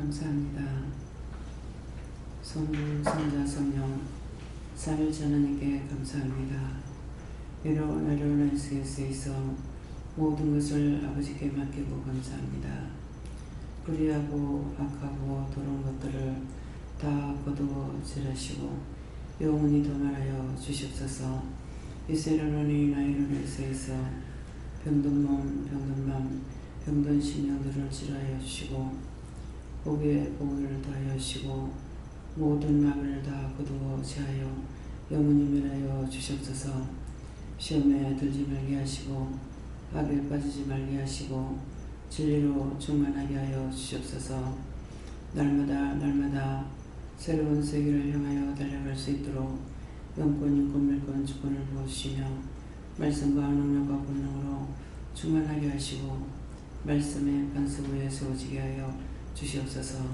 감사합니다. 성부, 성자, 성령, 삼일체 하나님께 감사합니다. 외로운 SS에서 모든 것을 아버지께 맡기고 감사합니다. 불의하고 악하고 더러운 것들을 다 거두어 제하시고 영원히 도말하여 주시옵소서. 이세로니 나이로에서 병든 몸, 병든 맘, 병든 심령들을 치료하여 주시고 복에 복을 더하여 주시고 모든 마음을 다 거두어 제하여 영원히 멸하여 주시옵소서. 시험에 들지 말게 하시고 악에 빠지지 말게 하시고 진리로 충만하게 하여 주시옵소서. 날마다 새로운 세계를 향하여 달려갈 수 있도록 영권, 인권, 멸권, 주권을 부어주시며 말씀과 능력과 권능으로 충만하게 하시고 말씀의 반석 위에 세워지게 하여 주시옵소서.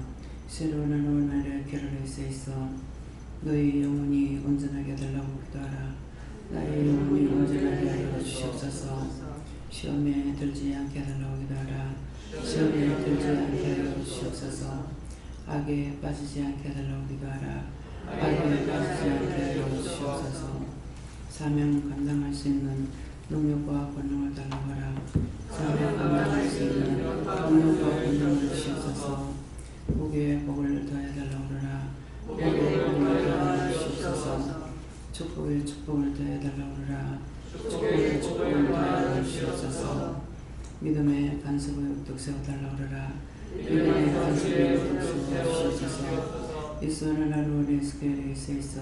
새로운 하나님 나라의 캐롤에서 있어 너희 영혼이 온전하게 달라고 기도하라. 나의 영혼이 온전하게 하여 주시옵소서. 시험에 들지 않게 하달라고 기도하라. 시험에 들지 않게 하여 주시옵소서. 악에 빠지지 않게 하달라고 기도하라. 악에 빠지지 않게 하여 주시옵소서. 사명 감당할 수 있는 능력과 권능을 달라고 하라. 사명 감당할 수 있는 능력과 권능을 주시옵소서. 복에 복을 더해달라고 하라. 복에 복을 더하여 주시옵소서. 축복에 축복을 더해달라고 하라. 축복에 축복을 더하여 주시옵소서. 믿음의 반석을 우뚝 세워달라고 하라. 믿음의 반석을 우뚝 세워주시옵소서. 이스라엘 하루의 스케일에 있어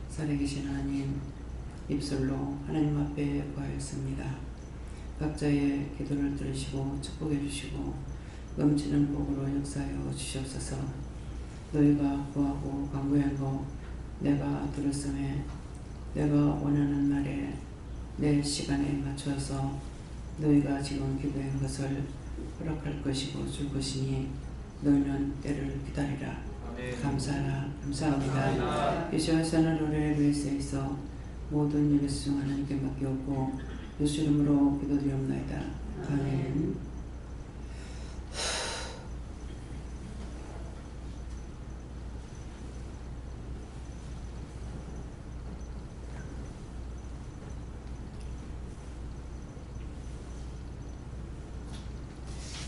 살아계신 하나님, 입술로 하나님 앞에 구하였습니다. 각자의 기도를 들으시고 축복해 주시고 넘치는 복으로 역사하여 주시옵소서. 너희가 구하고 간구한 거 내가 들었음에 내가 원하는 날에 내 시간에 맞춰서 너희가 지금 기도한 것을 허락할 것이고 줄 것이니 너희는 때를 기다리라. 감사하라. 감사합니다. 이시아사나 로레르에서 있어 모든 일을 중 하나님께 맡기옵고 예수 이름으로 기도드리옵나이다. 아멘.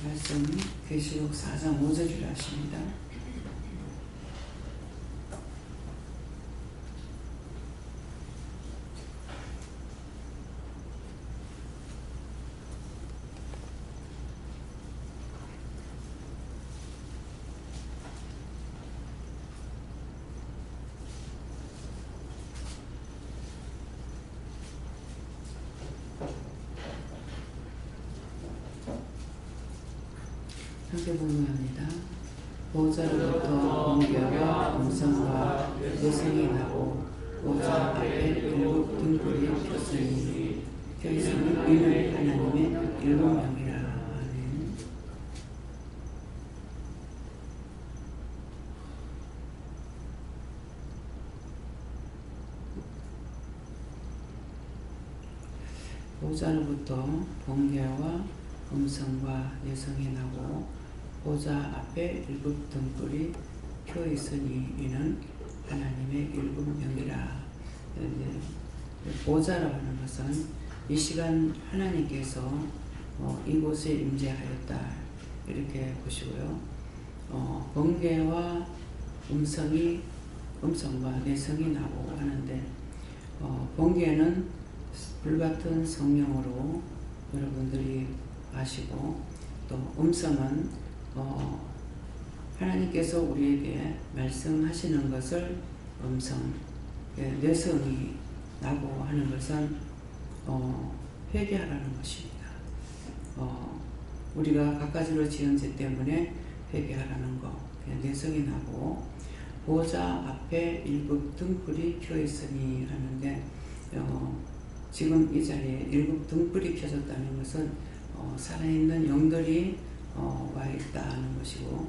말씀 계시록 4장 5절이라 하십니다. 함께 공유합니다. 보좌로부터 번개와 음성과 여성이 나고 보좌 앞에 일곱 등불이 켰으니 이는 하나님의 일곱 명이라. 아멘. 보좌로부터 번개와 음성과 여성이 나고 보좌 앞에 일곱 등불이 켜 있으니 이는 하나님의 일곱 명이라. 보좌라고 하는 것은 이 시간 하나님께서 이곳에 임재하였다 이렇게 보시고요. 번개와 음성과 내성이 나고 하는데 번개는 불같은 성령으로 여러분들이 아시고 또 음성은 하나님께서 우리에게 말씀하시는 것을 음성, 내성이 나고 하는 것은 회개하라는 것입니다. 우리가 갖가지로 지은 죄 때문에 회개하라는 것, 내성이 나고 보좌 앞에 일곱 등불이 켜 있으니 하는데 지금 이 자리에 일곱 등불이 켜졌다는 것은 살아있는 영들이 와 있다는 것이고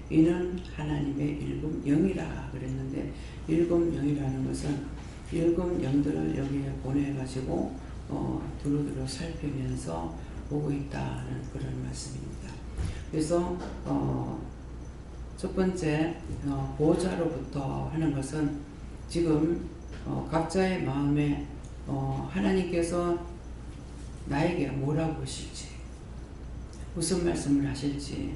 이는 하나님의 일곱 영이라 그랬는데 일곱 영이라는 것은 일곱 영들을 여기에 보내가지고 두루두루 살피면서 보고 있다는 그런 말씀입니다. 그래서 첫 번째 보호자로부터 하는 것은 지금 각자의 마음에 하나님께서 나에게 뭐라고 하실지, 무슨 말씀을 하실지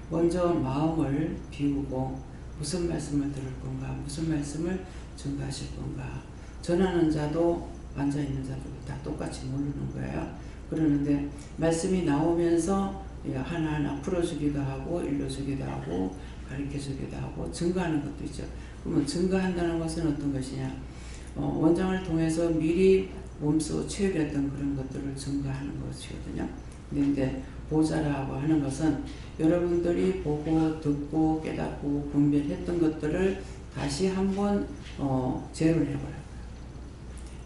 먼저 마음을 비우고 무슨 말씀을 들을 건가, 무슨 말씀을 증거하실 건가. 전하는 자도 앉아있는 자도 다 똑같이 모르는 거예요. 그러는데 말씀이 나오면서 하나하나 풀어주기도 하고 일러주기도 하고 가르쳐주기도 하고 증거하는 것도 있죠. 그러면 증거한다는 것은 어떤 것이냐, 원장을 통해서 미리 몸소 체험했던 그런 것들을 증거하는 것이거든요. 근데 보자라고 하는 것은 여러분들이 보고 듣고 깨닫고 분별했던 것들을 다시 한번 재현을 해보라고요.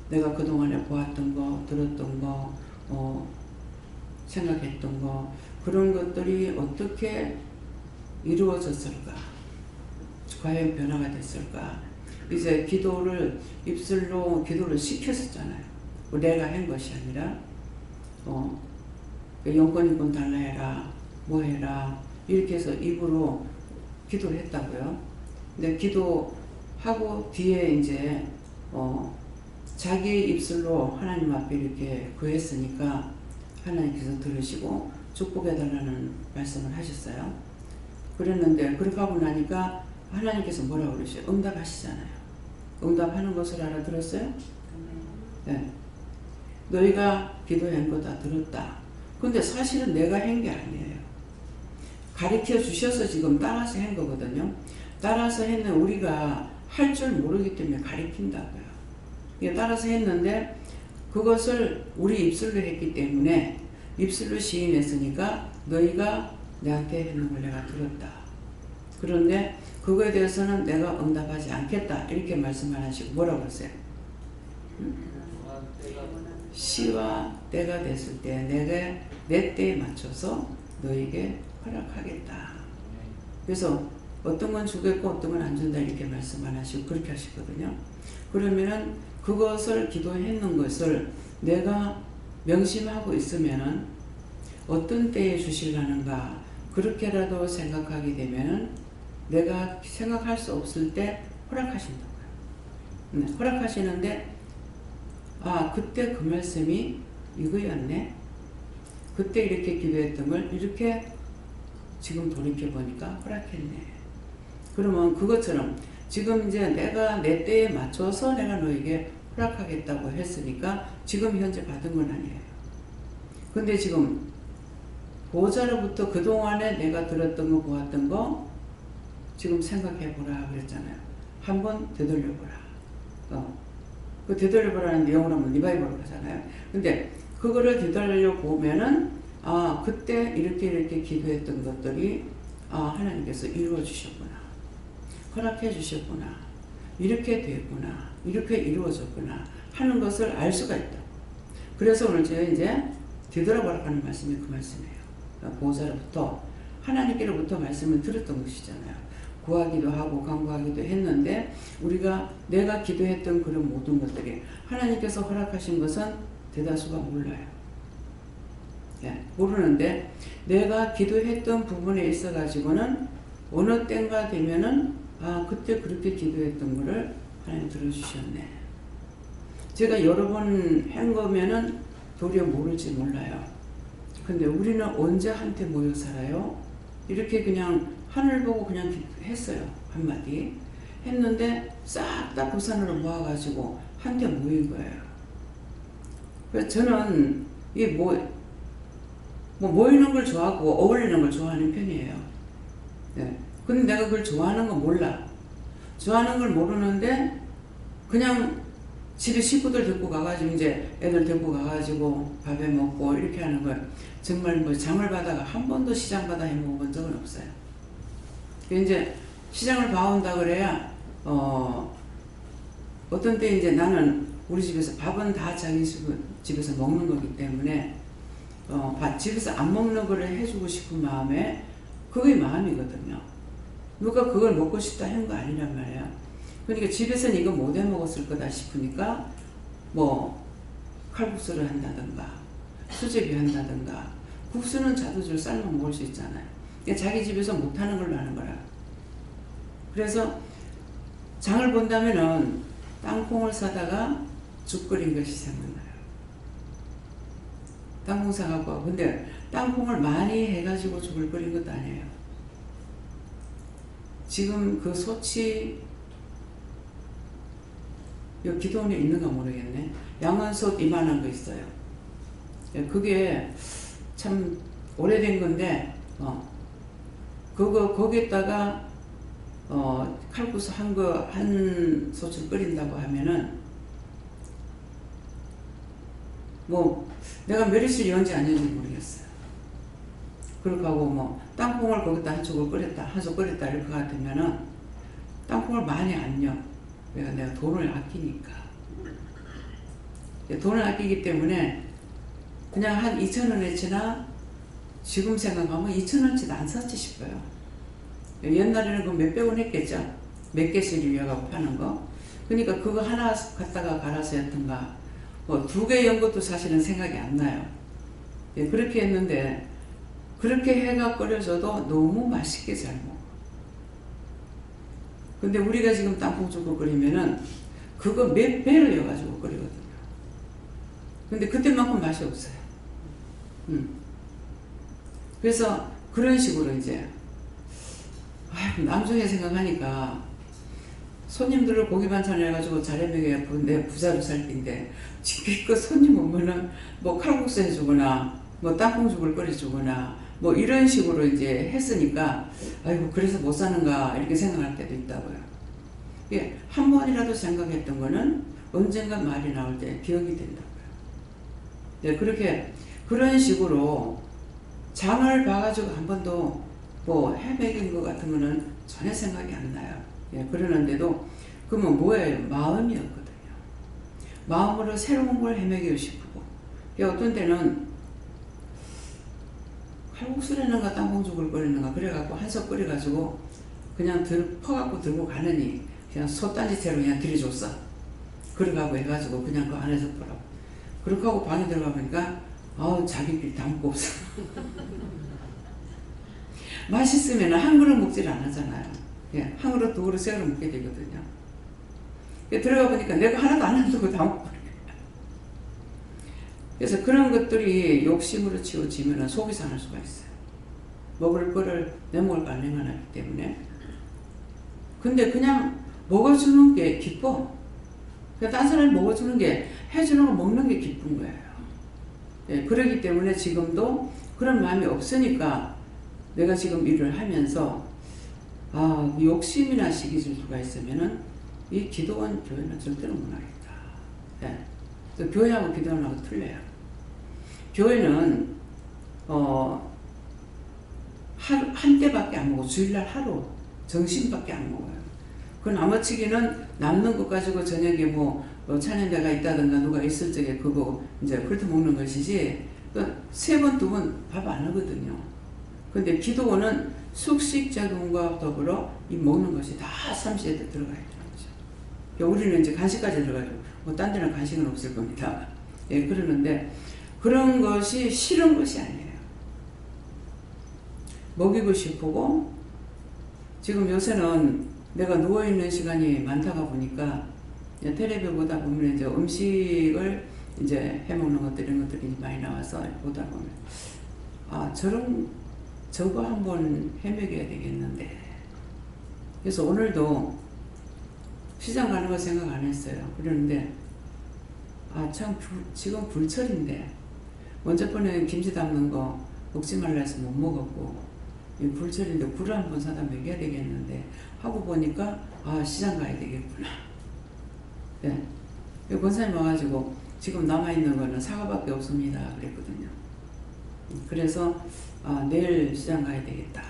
내가 그동안에 보았던 거, 들었던 거, 생각했던 거, 그런 것들이 어떻게 이루어졌을까? 과연 변화가 됐을까? 이제 기도를 입술로 기도를 시켰었잖아요. 내가 한 것이 아니라 용건인권 달라해라, 뭐 해라 이렇게 해서 입으로 기도를 했다고요. 근데 기도하고 뒤에 이제 자기 입술로 하나님 앞에 이렇게 구했으니까 하나님께서 들으시고 축복해달라는 말씀을 하셨어요. 그랬는데 그렇게 하고 나니까 하나님께서 뭐라고 그러셔요? 응답하시잖아요. 응답하는 것을 알아들었어요? 네. 너희가 기도한 거 다 들었다. 근데 사실은 내가 한 게 아니에요. 가르쳐 주셔서 지금 따라서 한 거거든요. 따라서 했는 우리가 할 줄 모르기 때문에 가르친다고요. 따라서 했는데 그것을 우리 입술로 했기 때문에 입술로 시인했으니까 너희가 내한테 했는 걸 내가 들었다. 그런데 그거에 대해서는 내가 응답하지 않겠다. 이렇게 말씀 안 하시고 뭐라고 그러세요? 시와 때가 됐을 때 내가 내 때에 맞춰서 너에게 허락하겠다. 그래서 어떤 건 주겠고 어떤 건 안 준다 이렇게 말씀 안 하시고 그렇게 하시거든요. 그러면은 그것을 기도했는 것을 내가 명심하고 있으면은 어떤 때에 주시려는가 그렇게라도 생각하게 되면은 내가 생각할 수 없을 때 허락하신다고요. 허락하시는데 그때 그 말씀이 이거였네. 그때 이렇게 기도했던 걸 이렇게 지금 돌이켜보니까 허락했네. 그러면 그것처럼 지금 이제 내가 내 때에 맞춰서 내가 너에게 허락하겠다고 했으니까 지금 현재 받은 건 아니에요. 근데 지금 보호자로부터 그동안에 내가 들었던 거 보았던 거 지금 생각해보라 그랬잖아요. 한번 되돌려보라. 그 되돌려보라는 내용을 하면 리바이벌을 하잖아요. 근데 그거를 되돌려보면은 그때 이렇게 기도했던 것들이 하나님께서 이루어 주셨구나. 허락해 주셨구나. 이렇게 되구나. 이렇게 이루어졌구나. 하는 것을 알 수가 있다. 그래서 오늘 제가 이제 되돌아보라 하는 말씀이 그 말씀이에요. 보호자로부터 하나님께로부터 말씀을 들었던 것이잖아요. 구하기도 하고 간구하기도 했는데 우리가 내가 기도했던 그런 모든 것들이 하나님께서 허락하신 것은 대다수가 몰라요. 모르는데 내가 기도했던 부분에 있어 가지고는 어느 때인가 되면은 그때 그렇게 기도했던 거를 하나님 들어주셨네. 제가 여러 번 한 거면은 도리어 모를지 몰라요. 근데 우리는 언제 한테 모여 살아요? 이렇게 그냥 하늘 보고 그냥 했어요. 한마디 했는데 싹 다 부산으로 모아가지고 한테 모인 거예요. 그래서 저는 이 모이는 걸 좋아하고 어울리는 걸 좋아하는 편이에요. 근데 내가 그걸 좋아하는 건 몰라. 좋아하는 걸 모르는데 그냥 집에 식구들 데리고 가가지고 이제 애들 데리고 가가지고 밥에 먹고 이렇게 하는 걸 정말 장을 봐다가 한 번도 시장 가다 해 먹어본 적은 없어요. 이제 시장을 봐온다 그래야 어떤 때 이제 나는 우리 집에서 밥은 다 자기 집에서 먹는 거기 때문에 집에서 안 먹는 거를 해주고 싶은 마음에 그게 마음이거든요. 누가 그걸 먹고 싶다 한 거 아니란 말이야. 그러니까 집에서는 이거 못 해 먹었을 거다 싶으니까 칼국수를 한다든가 수제비 한다든가 국수는 자두줄 삶아 먹을 수 있잖아요. 그러니까 자기 집에서 못하는 걸로 하는 거라. 그래서 장을 본다면은 땅콩을 사다가 죽 끓인 것이 생각나요. 땅콩 사갖고. 근데 땅콩을 많이 해가지고 죽을 끓인 것도 아니에요. 지금 그 소치, 여기 기도원에 있는가 모르겠네. 양은솥 이만한 거 있어요. 그게 참 오래된 건데, 거기에다가, 칼국수 한 솥을 끓인다고 하면은, 뭐, 내가 멸치를 연지 안 연지 모르겠어요. 그렇게 하고, 뭐, 땅콩을 거기다 한 솥 끓였다 이렇게 같으면은, 땅콩을 많이 안 넣어. 그러니까 내가 돈을 아끼니까. 돈을 아끼기 때문에, 그냥 한 2,000원어치나, 지금 생각하면 2,000원어치도 안 샀지 싶어요. 옛날에는 그 몇백 원 했겠죠? 몇 개씩 위해가고 파는 거. 그러니까 그거 하나 갖다가 갈아서 했던가, 뭐 2개 연 것도 사실은 생각이 안 나요. 그렇게 했는데, 그렇게 해가 끓여줘도 너무 맛있게 잘 먹어. 근데 우리가 지금 땅콩죽을 끓이면은, 그거 몇 배를 여가지고 끓이거든요. 근데 그때만큼 맛이 없어요. 그래서 그런 식으로 이제 나중에 생각하니까 손님들을 고기 반찬 해가지고 잘해 먹여야 내 부자로 살 텐데 지금껏 손님 오면은 뭐 칼국수 해주거나 뭐 땅콩죽을 끓여주거나 뭐 이런 식으로 이제 했으니까 아이고 그래서 못 사는가 이렇게 생각할 때도 있다고요. 예, 한 번이라도 생각했던 거는 언젠가 말이 나올 때 기억이 된다고요. 네, 그렇게 그런 식으로 장을 봐가지고 한 번도 뭐 헤매긴 것 같은 거는 전혀 생각이 안 나요. 예, 그러는데도 그러면 뭐예요? 마음이었거든요. 마음으로 새로운 걸 헤매기고 싶고 어떤 때는 칼국수를 했는가 땅콩죽을 끓였는가 그래갖고 한솥 끓여가지고 그냥 퍼갖고 들고 가느니 그냥 솥단지채로 그냥 들이줬어. 그래가고 해가지고 그냥 그 안에서 보라고. 그렇게 하고 방에 들어가 보니까 아우 자기끼리 다 먹고 없어. 맛있으면 한 그릇 먹질 안 하잖아요. 예, 한 그릇, 두 그릇, 세 그릇 먹게 되거든요. 들어가 보니까 내가 하나도 안 한다고 다 먹고 그래서 그런 것들이 욕심으로 치워지면 속이 상할 수가 있어요. 먹을 거를 내 먹을 거 안 내만하기 때문에. 근데 그냥 먹어주는 게 기뻐. 그냥 딴 사람이 먹어주는 게, 해주는 거 먹는 게 기쁜 거예요. 예, 그러기 때문에 지금도 그런 마음이 없으니까 내가 지금 일을 하면서 욕심이나 시기 질투가 있으면은 이 기도원 교회는 절대로 못 하겠다. 예. 또 교회하고 기도원하고 틀려요. 교회는 한 때밖에 안 먹고 주일날 하루 정신밖에 안 먹어요. 그 나머지기는 남는 것 가지고 저녁에 뭐 찬양대가 있다든가 누가 있을 적에 그거 이제 훑어 먹는 것이지 세 번, 두 번 밥 안 하거든요. 근데 기도원은 숙식자금과 더불어 이 먹는 것이 다 삼시세대 들어가 있다는 거죠. 우리는 이제 간식까지 들어가죠. 뭐 딴 데는 간식은 없을 겁니다. 예, 그러는데 그런 것이 싫은 것이 아니에요. 먹이고 싶고 지금 요새는 내가 누워있는 시간이 많다가 보니까 텔레비 보다 보면 이제 음식을 이제 해먹는 것들 이런 것들이 많이 나와서 보다 보면 저거 한번 해먹여야 되겠는데 그래서 오늘도 시장 가는 거 생각 안 했어요. 그러는데 참 지금 불철인데 먼저 번에 김치 담는 거 먹지 말라 해서 못 먹었고 불철인데 굴을 한번 사다 먹여야 되겠는데 하고 보니까 시장 가야 되겠구나. 네. 권사님 와가지고 지금 남아있는 거는 사과밖에 없습니다 그랬거든요. 그래서 내일 시장 가야 되겠다.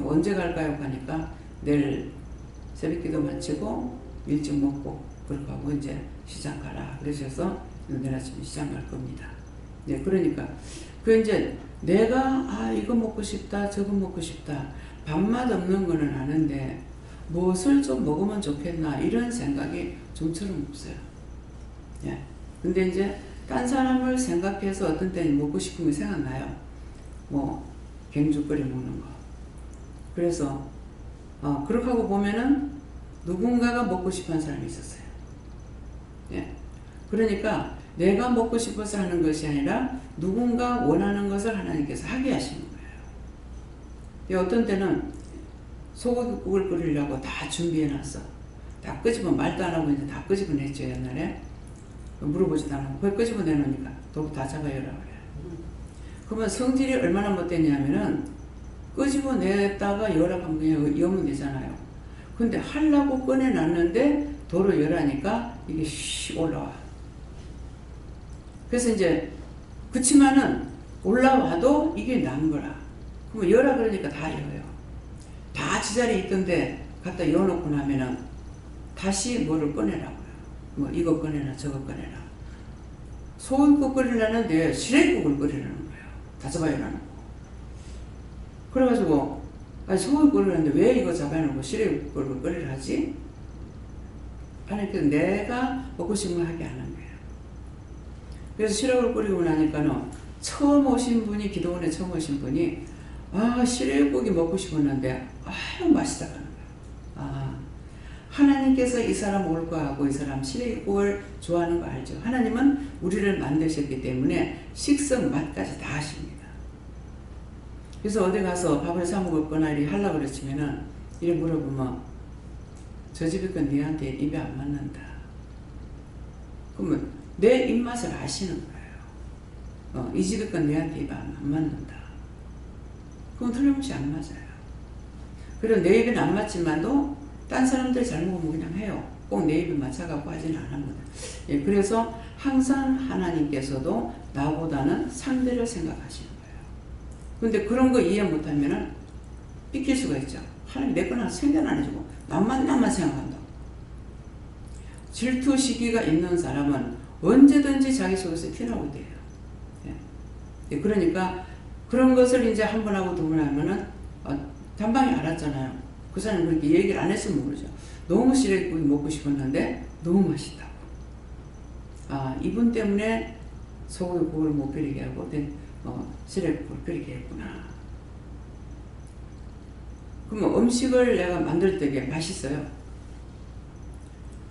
언제 갈까요? 하니까 내일 새벽기도 마치고 일찍 먹고 그렇게 하고 이제 시장 가라 그러셔서 내일 아침에 시장 갈 겁니다. 네, 그러니까 이제 내가 이거 먹고 싶다 저거 먹고 싶다 밥맛 없는 거는 아는데 무엇을 좀 먹으면 좋겠나 이런 생각이 좀처럼 없어요. 예. 근데 이제 딴 사람을 생각해서 어떤 때는 먹고 싶은 게 생각나요. 뭐 갱주 끓여 먹는 거. 그래서 그렇게 하고 보면은 누군가가 먹고 싶은 사람이 있었어요. 예. 그러니까 내가 먹고 싶어서 하는 것이 아니라 누군가 원하는 것을 하나님께서 하게 하시는 거예요. 어떤 때는 소고기국을 끓이려고 다 준비해놨어. 다 끄집어, 말도 안 하고 이제 다 끄집어냈죠, 옛날에. 물어보지도 않고, 거기 끄집어내놓으니까 도구 다 잡아여라 그래. 그러면 성질이 얼마나 못되냐면은 끄집어냈다가 열하면 그냥 여면 되잖아요. 근데 하려고 꺼내놨는데 도로 열하니까 이게 씩 올라와. 그래서 이제 그치만은 올라와도 이게 난 거라. 그러면 열하 그러니까 다 열어요. 다 지자리에 있던데 갖다 열어놓고 나면은 다시 뭐를 꺼내라고요. 뭐 이거 꺼내라 저거 꺼내라. 소고기국 끓이려는데 시래기국을 끓이라는 거예요. 다 잡아열어놓고. 그래가지고 아니 소고기 끓이는데 왜 이거 잡아놓고 시래기국을 끓이라 하지? 아니 그 내가 먹고 싶은 거 하게 안 한 거예요. 그래서 시래기국을 끓이고 나니까는 처음 오신 분이 기도원에 처음 오신 분이 시래기국이 먹고 싶었는데 아유 맛있다 하는 거예요. 하나님께서 이 사람 올 거하고 이 사람 시래기국을 좋아하는 거 알죠? 하나님은 우리를 만드셨기 때문에 식성 맛까지 다 하십니다. 그래서 어디 가서 밥을 사 먹었거나 이렇게 하려고 그랬으면은 이렇게 물어보면 저 집이 건 니한테 입에 안 맞는다. 그러면 내 입맛을 아시는 거예요. 이 집이 건 니한테 입에 안 맞는다. 그건 틀림없이 안 맞아요. 그리고 내 입에는 안 맞지만도 딴 사람들 잘 먹으면 그냥 해요. 꼭 내 입에 맞춰갖고 하지는 않습니다. 예, 그래서 항상 하나님께서도 나보다는 상대를 생각하시는 거예요. 근데 그런 거 이해 못하면은 삐낄 수가 있죠. 하나님 내 거나 생각 안 해주고 나만 생각한다. 질투 시기가 있는 사람은 언제든지 자기 속에서 튀어나오게 돼요. 예. 그러니까 그런 것을 이제 한 번 하고 두 번 하면은 단방에 알았잖아요. 그 사람은 그렇게 얘기를 안 했으면 모르죠. 너무 시래기국이 먹고 싶었는데 너무 맛있다고. 이분 때문에 소고기국을 못 끓이게 하고 시래기국을 끓이게 했구나. 그러면 음식을 내가 만들 때게 맛있어요.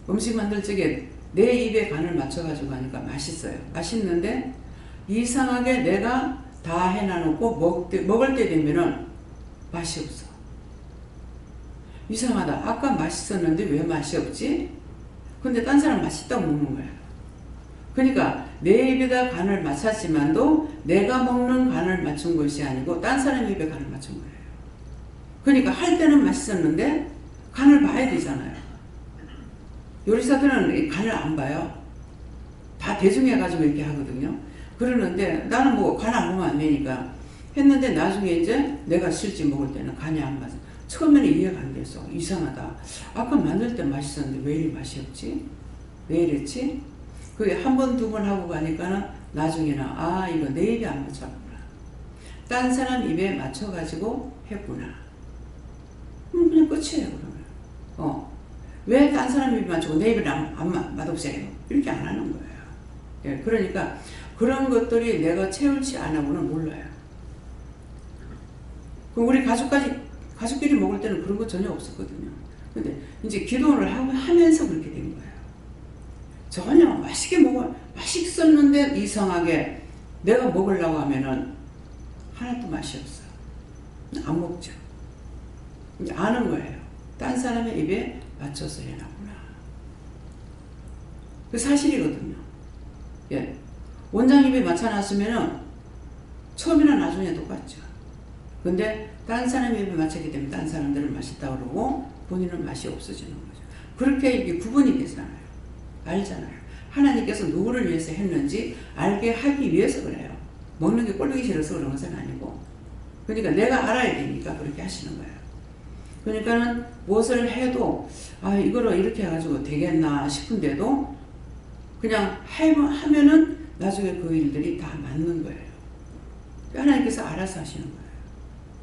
음식 만들 적에 내 입에 간을 맞춰가지고 하니까 맛있어요. 맛있는데 이상하게 내가 다 해놔놓고 먹을 때 되면은 맛이 없어. 이상하다. 아까 맛있었는데 왜 맛이 없지? 근데 딴 사람 맛있다고 먹는 거야. 그러니까 내 입에다 간을 맞췄지만도 내가 먹는 간을 맞춘 것이 아니고 딴 사람 입에 간을 맞춘 거예요. 그러니까 할 때는 맛있었는데 간을 봐야 되잖아요. 요리사들은 간을 안 봐요. 다 대중해가지고 이렇게 하거든요. 그러는데 나는 뭐 간 안 보면 안 되니까 했는데 나중에 이제 내가 실제 먹을 때는 간이 안 맞아. 처음에는 이해가 안 돼서 이상하다. 아까 만들 때 맛있었는데 왜 이리 맛이 없지? 왜 이랬지? 그게 한 번, 두 번 하고 가니까는 나중에는 이거 내 입에 안 맞췄구나. 딴 사람 입에 맞춰가지고 했구나. 그냥 끝이에요, 그러면. 왜 딴 사람 입에 맞추고 내 입에 맛없어요? 이렇게 안 하는 거예요. 예, 그러니까 그런 것들이 내가 채울지 안 하고는 몰라요. 그럼 우리 가족끼리 먹을 때는 그런 거 전혀 없었거든요. 근데 이제 기도를 하면서 그렇게 된 거예요. 전혀 맛있었는데 이상하게 내가 먹으려고 하면은 하나도 맛이 없어. 안 먹죠. 이제 아는 거예요. 딴 사람의 입에 맞춰서 해놨구나. 그 사실이거든요. 예. 원장 입에 맞춰놨으면은 처음이나 나중에 똑같죠. 근데 딴 사람 입에 맞췄기 때문에 딴 사람들은 맛있다고 그러고 본인은 맛이 없어지는 거죠. 그렇게 이게 구분이 되잖아요. 알잖아요. 하나님께서 누구를 위해서 했는지 알게 하기 위해서 그래요. 먹는 게 꼴보기 싫어서 그런 것은 아니고. 그러니까 내가 알아야 되니까 그렇게 하시는 거예요. 그러니까는 무엇을 해도 이거를 이렇게 해가지고 되겠나 싶은데도 그냥 하면은 나중에 그 일들이 다 맞는 거예요. 하나님께서 알아서 하시는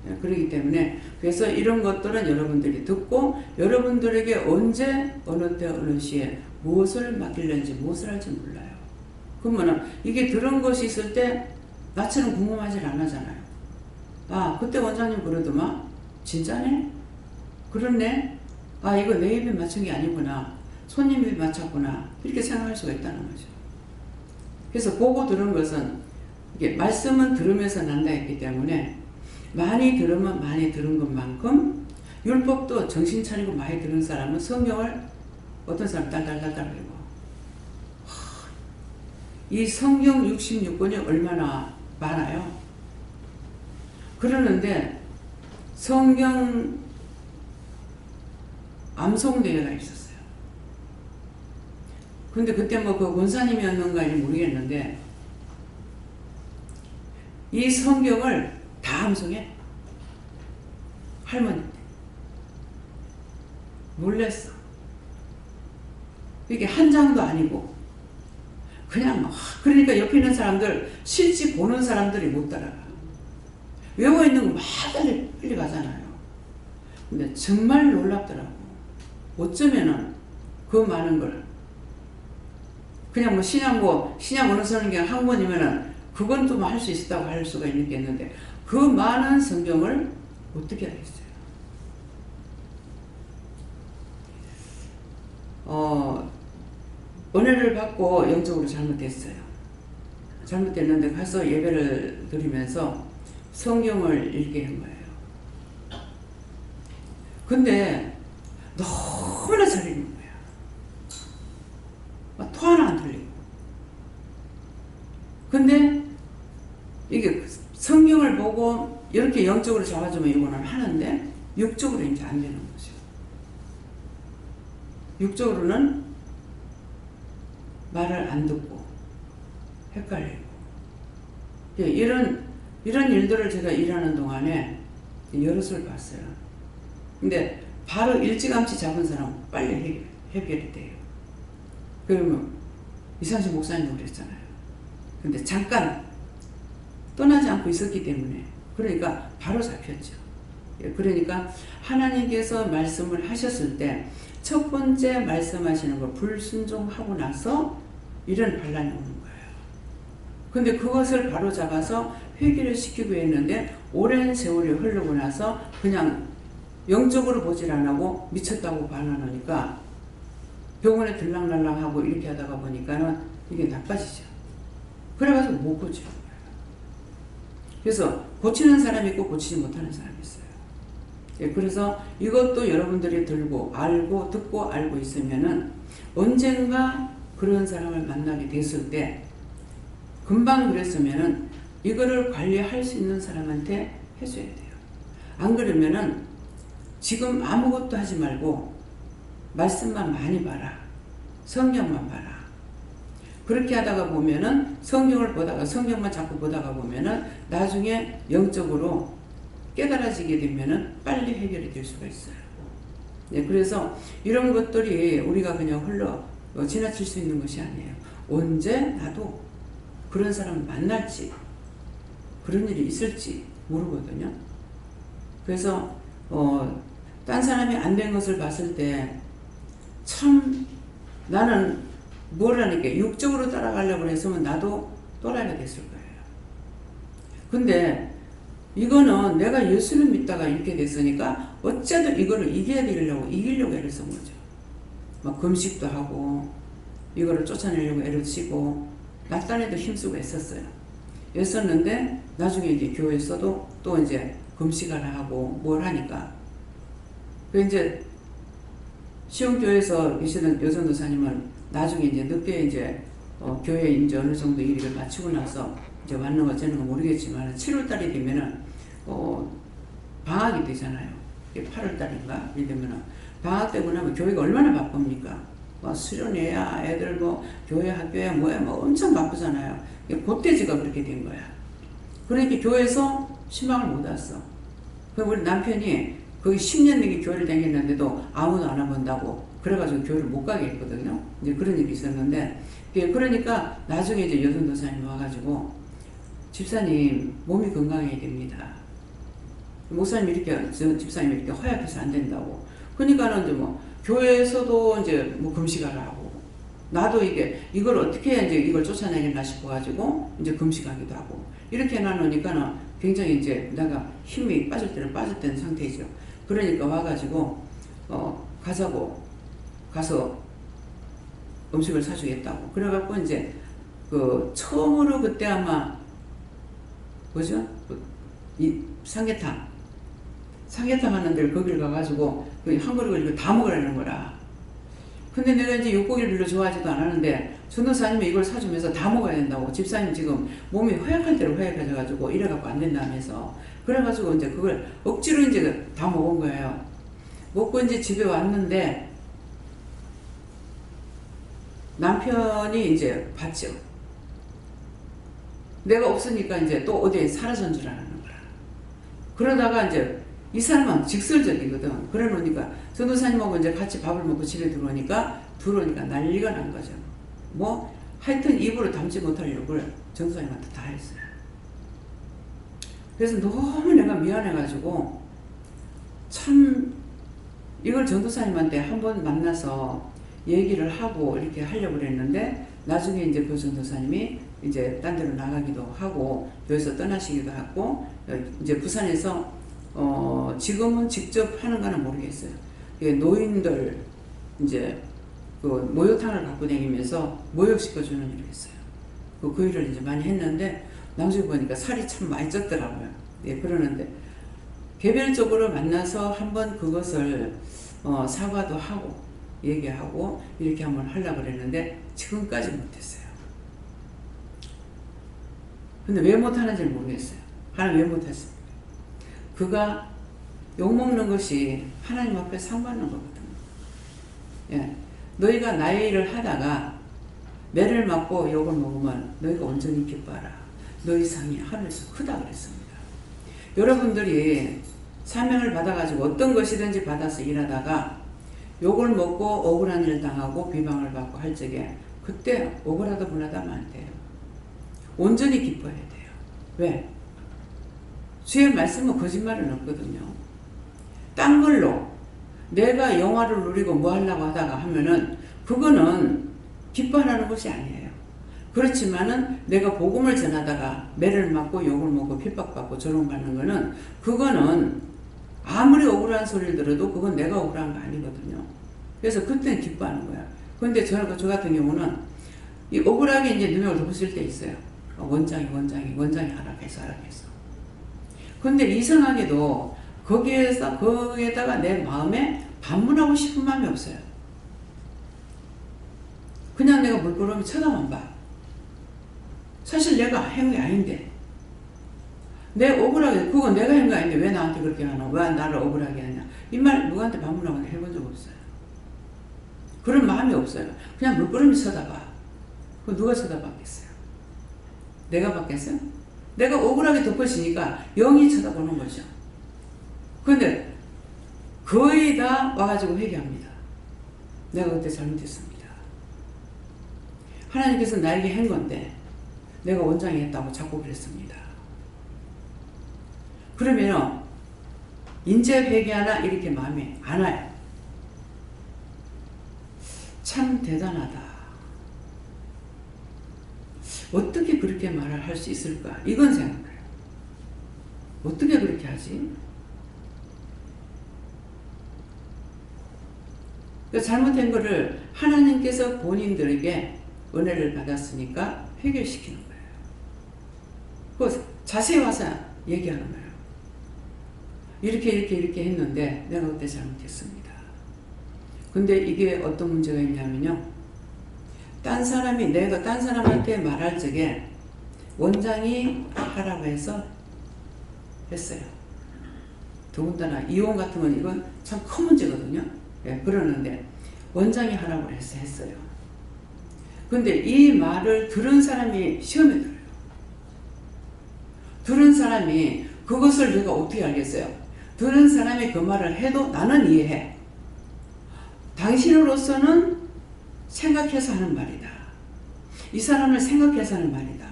거예요. 그렇기 때문에 그래서 이런 것들은 여러분들이 듣고 여러분들에게 언제 어느 때 어느 시에 무엇을 맡길는지 무엇을 할지 몰라요. 그러면은 이게 들은 것이 있을 때 나처럼 궁금하지 않잖아요. 그때 원장님 그러더만 진짜네? 그렇네. 아, 이거 내 입에 맞춘 게 아니구나. 손님 입에 맞췄구나. 이렇게 생각할 수가 있다는 거죠. 그래서 보고 들은 것은 이게 말씀은 들으면서 난다 했기 때문에 많이 들으면 많이 들은 것만큼 율법도 정신 차리고 많이 들은 사람은 성경을 어떤 사람 딸딸딸딸 읽고 이 성경 66권이 얼마나 많아요. 그러는데 성경 암송대회가 있었어요. 근데 그때 뭐 그 권사님이었는가 모르겠는데 이 성경을 다 암송해. 할머니 놀랬어. 이게 한 장도 아니고 그냥 그러니까 옆에 있는 사람들 실제 보는 사람들이 못 따라가. 외워 있는 거 막 빨리 가잖아요. 근데 정말 놀랍더라고. 어쩌면은 그 많은 걸 그냥 뭐 신약 어느 성경 한 권이면은 그건 또 할 수 있다고 할 수가 있겠는데 그 많은 성경을 어떻게 하겠어요? 은혜를 받고 영적으로 잘못됐어요. 잘못됐는데 가서 예배를 드리면서 성경을 읽게 한 거예요. 근데 너무나 잘 읽는 거야. 토 하나 안 틀리고. 근데 이게 성경을 보고 이렇게 영적으로 잡아주면 이거는 하는데 육적으로 이제 안 되는 거죠. 육적으로는 말을 안 듣고 헷갈리고 이런 일들을 제가 일하는 동안에 여럿을 봤어요. 근데 바로 일찌감치 잡은 사람 빨리 해결이 돼요. 그러면 이상식 목사님도 그랬잖아요. 근데 잠깐 떠나지 않고 있었기 때문에 그러니까 바로 잡혔죠. 그러니까 하나님께서 말씀을 하셨을 때 첫 번째 말씀하시는 거 불순종하고 나서 이런 반란이 오는 거예요. 근데 그것을 바로 잡아서 회개를 시키고 했는데 오랜 세월이 흐르고 나서 그냥 영적으로 보질 안 하고 미쳤다고 반환하니까 병원에 들락날락하고 이렇게 하다가 보니까는 이게 나빠지죠. 그래가지고 못 고치는 거예요. 그래서 고치는 사람이 있고 고치지 못하는 사람이 있어요. 그래서 이것도 여러분들이 들고 알고 듣고 알고 있으면은 언젠가 그런 사람을 만나게 됐을 때 금방 그랬으면은 이거를 관리할 수 있는 사람한테 해줘야 돼요. 안 그러면은 지금 아무것도 하지 말고 말씀만 많이 봐라. 성경만 봐라. 그렇게 하다가 보면은 성경만 자꾸 보다가 보면은 나중에 영적으로 깨달아지게 되면은 빨리 해결이 될 수가 있어요. 네, 그래서 이런 것들이 우리가 그냥 지나칠 수 있는 것이 아니에요. 언제 나도 그런 사람을 만날지, 그런 일이 있을지 모르거든요. 그래서, 딴 사람이 안 된 것을 봤을 때, 참, 나는 뭘 하니까 육적으로 따라가려고 했으면 나도 또라이가 됐을 거예요. 근데, 이거는 내가 예수를 믿다가 이렇게 됐으니까 어쨌든 이거를 이기려고 애를 쓴 거죠. 막 금식도 하고 이거를 쫓아내려고 애를 쓰고 낮단에도 힘쓰고 애썼는데 나중에 이제 교회에서도 또 이제 금식하라 하고 뭘 하니까 그 이제 시흥교회에서 계시는 여전도사님은 나중에 이제 늦게 이제 교회에 이제 어느 정도 일을 마치고 나서 이제 왔는 거 어쩌는 거 모르겠지만 7월달이 되면은 방학이 되잖아요. 8월달인가 이러면은 방학 되고 나면 교회가 얼마나 바쁩니까? 수련회야 애들 교회 학교야 뭐 엄청 바쁘잖아요. 그때지가 그렇게 된 거야. 그러니까 교회에서 희망을 못 왔어. 그럼 우리 남편이 거기 10년 넘게 교회를 다녔는데도 아무도 안 와본다고 그래가지고 교회를 못 가게 했거든요. 이제 그런 일이 있었는데 그러니까 나중에 이제 여전도사님이 와가지고 집사님 몸이 건강해야 됩니다. 목사님이 집사님이 이렇게 허약해서 안 된다고. 그러니까는 이제 교회에서도 이제 금식하라 하고, 나도 이걸 어떻게 이제 이걸 쫓아내겠나 싶어가지고, 이제 금식하기도 하고, 이렇게 해놔놓으니까는 굉장히 이제 내가 힘이 빠질 때는 상태이죠. 그러니까 와가지고 가자고 가서 음식을 사주겠다고. 그래갖고 이제 그 처음으로 그때 아마 뭐죠? 이 삼계탕 하는 데를 거기를 가가지고 한 그릇을 이거 다 먹으라는 거라. 근데 내가 이제 육고기를 별로 좋아하지도 않았는데 전도사님이 이걸 사주면서 다 먹어야 된다고. 집사님 지금 몸이 허약할 대로 허약해져가지고 이래갖고 안 된다면서. 그래가지고 이제 그걸 억지로 이제 다 먹은 거예요. 먹고 이제 집에 왔는데 남편이 이제 봤죠. 내가 없으니까 이제 또 어디에 사라진 줄 아는 거라. 그러다가 이제 이 사람은 직설적이거든. 그래 놓으니까 전도사님하고 이제 같이 밥을 먹고 집에 들어오니까 난리가 난 거죠. 뭐 하여튼 입으로 담지 못하려고 그래. 전도사님한테 다 했어요. 그래서 너무 내가 미안해가지고 참 이걸 전도사님한테 한번 만나서 얘기를 하고 이렇게 하려고 그랬는데 나중에 이제 그 전도사님이 이제 딴 데로 나가기도 하고 여기서 떠나시기도 하고 이제 부산에서 지금은 직접 하는 거는 모르겠어요. 노인들 이제 그 목욕탕을 갖고 다니면서 목욕시켜주는 일을 했어요. 그 일을 이제 많이 했는데 나중에 보니까 살이 참 많이 쪘더라고요. 예, 그러는데 개별적으로 만나서 한번 그것을 사과도 하고 얘기하고 이렇게 한번 하려고 그랬는데 지금까지 못했어요. 근데 왜 못하는지 모르겠어요. 하나님 왜 못했습니까? 그가 욕먹는 것이 하나님 앞에 상 받는 거거든요. 예. 너희가 나의 일을 하다가 매를 맞고 욕을 먹으면 너희가 온전히 기뻐하라. 너희 상이 하늘에서 크다 그랬습니다. 여러분들이 사명을 받아가지고 어떤 것이든지 받아서 일하다가 욕을 먹고 억울한 일 당하고 비방을 받고 할 적에 그때 억울하다 분하다면 안 돼요. 온전히 기뻐해야 돼요. 왜? 주의 말씀은 거짓말은 없거든요. 딴 걸로 내가 영화를 누리고 뭐 하려고 하다가 하면은 그거는 기뻐하는 것이 아니에요. 그렇지만은 내가 복음을 전하다가 매를 맞고 욕을 먹고 핍박받고 조롱받는 거는 그거는 아무리 억울한 소리를 들어도 그건 내가 억울한 거 아니거든요. 그래서 그때는 기뻐하는 거야. 그런데 저 같은 경우는 이 억울하게 이제 눈을 덮었을 때 있어요. 원장이 하락해서. 근데 이상하게도 거기에다가 내 마음에 반문하고 싶은 마음이 없어요. 그냥 내가 물끄러미 쳐다만 봐. 사실 내가 한 게 아닌데. 그건 내가 한 거 아닌데 왜 나한테 그렇게 하나? 왜 나를 억울하게 하냐? 이 말 누구한테 반문하거나 해본 적 없어요. 그런 마음이 없어요. 그냥 물끄러미 쳐다봐. 그거 누가 쳐다봤겠어요? 내가 봤겠어요? 내가 억울하게 덮어지니까 영이 쳐다보는 거죠. 그런데 거의 다 와가지고 회개합니다. 내가 그때 잘못했습니다. 하나님께서 나에게 한 건데 내가 원장이 했다고 자꾸 그랬습니다. 그러면 인제 회개하나 이렇게 마음이 안 와요. 참 대단하다. 어떻게 그렇게 말을 할 수 있을까? 이건 생각해요. 어떻게 그렇게 하지? 잘못된 거를 하나님께서 본인들에게 은혜를 받았으니까 해결시키는 거예요. 그 자세히 와서 얘기하는 거예요. 이렇게 했는데 내가 그때 잘못했습니다. 근데 이게 어떤 문제가 있냐면요. 내가 딴 사람한테 말할 적에 원장이 하라고 해서 했어요. 더군다나 이혼 같은 건 이건 참 큰 문제거든요. 예, 그러는데 원장이 하라고 해서 했어요. 근데 이 말을 들은 사람이 시험에 들어요. 들은 사람이 그것을 내가 어떻게 알겠어요? 들은 사람이 그 말을 해도 나는 이해해. 당신으로서는 생각해서 하는 말이다. 이 사람을 생각해서 하는 말이다.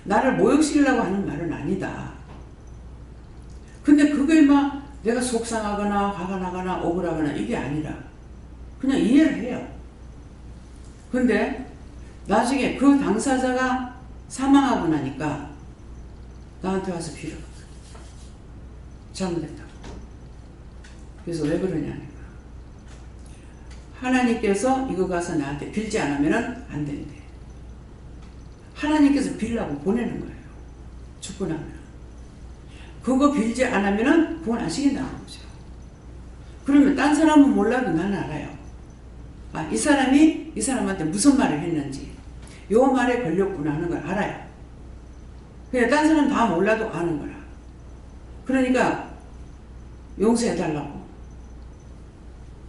나를 모욕시키려고 하는 말은 아니다. 근데 그게 막 내가 속상하거나 화가 나거나 억울하거나 이게 아니라 그냥 이해를 해요. 근데 나중에 그 당사자가 사망하고 나니까 나한테 와서 빌어. 잘못했다고. 그래서 왜 그러냐니까. 하나님께서 이거 가서 나한테 빌지 않으면 안 된대. 하나님께서 빌라고 보내는 거예요. 죽고 나면. 그거 빌지 않으면 구원 안 시킨다는 거죠. 그러면 딴 사람은 몰라도 나는 알아요. 아, 이 사람이 이 사람한테 무슨 말을 했는지, 요 말에 걸렸구나 하는 걸 알아요. 그냥 딴 사람 다 몰라도 아는 거라. 그러니까 용서해달라고.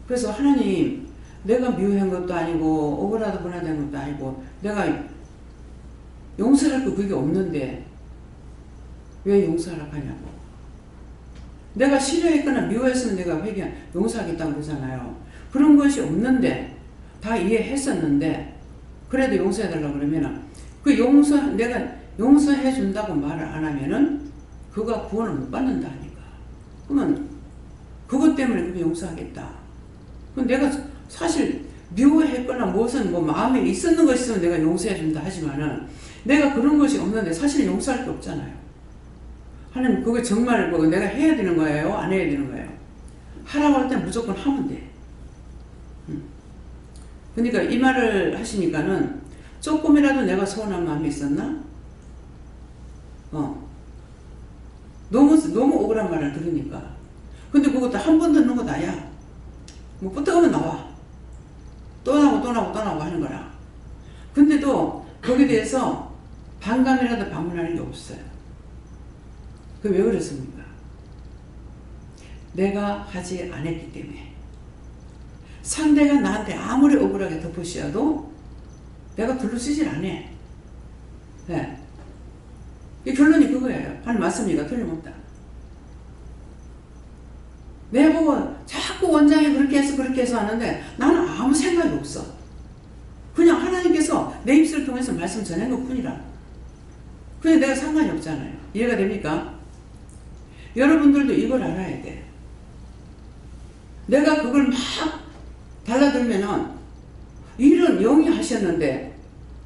그래서 하나님, 내가 미워한 것도 아니고 억울하다 분하된 것도 아니고 내가 용서할 거 그게 없는데 왜 용서하라고 하냐고. 내가 싫어했거나 미워했으면 내가 용서하겠다고 그러잖아요. 그런 것이 없는데 다 이해했었는데 그래도 용서해달라고 그러면 내가 용서해 준다고 말을 안 하면은 그가 구원을 못 받는다니까. 그러면 그것 때문에 그게 용서하겠다. 그럼 내가 사실 미워했거나 무슨 마음에 있었는 것이 있으면 내가 용서해 준다 하지만은 내가 그런 것이 없는데 사실 용서할 게 없잖아요. 하나님, 그게 정말 내가 해야 되는 거예요? 안 해야 되는 거예요? 하라고 할 땐 무조건 하면 돼. 그러니까 이 말을 하시니까는 조금이라도 내가 서운한 마음이 있었나? 너무 억울한 말을 들으니까. 근데 그것도 한 번 듣는 거 나야. 뿌떡하면 나와. 또 나오고 하는 거라. 근데도 거기에 대해서 반감이라도 방문하는 게 없어요. 그게 왜 그렇습니까? 내가 하지 않았기 때문에. 상대가 나한테 아무리 억울하게 덮으셔도 내가 글로 쓰질 않아. 네. 이 결론이 그거예요. 하는 말씀이니까 틀림없다. 내보고 자꾸 원장이 그렇게 해서 하는데 나는 아무 생각이 없어. 그냥 하나님께서 내 입술을 통해서 말씀 전한 것 뿐이라. 그냥 내가 상관이 없잖아요. 이해가 됩니까? 여러분들도 이걸 알아야 돼. 내가 그걸 막 달라들면은 일은 영이 하셨는데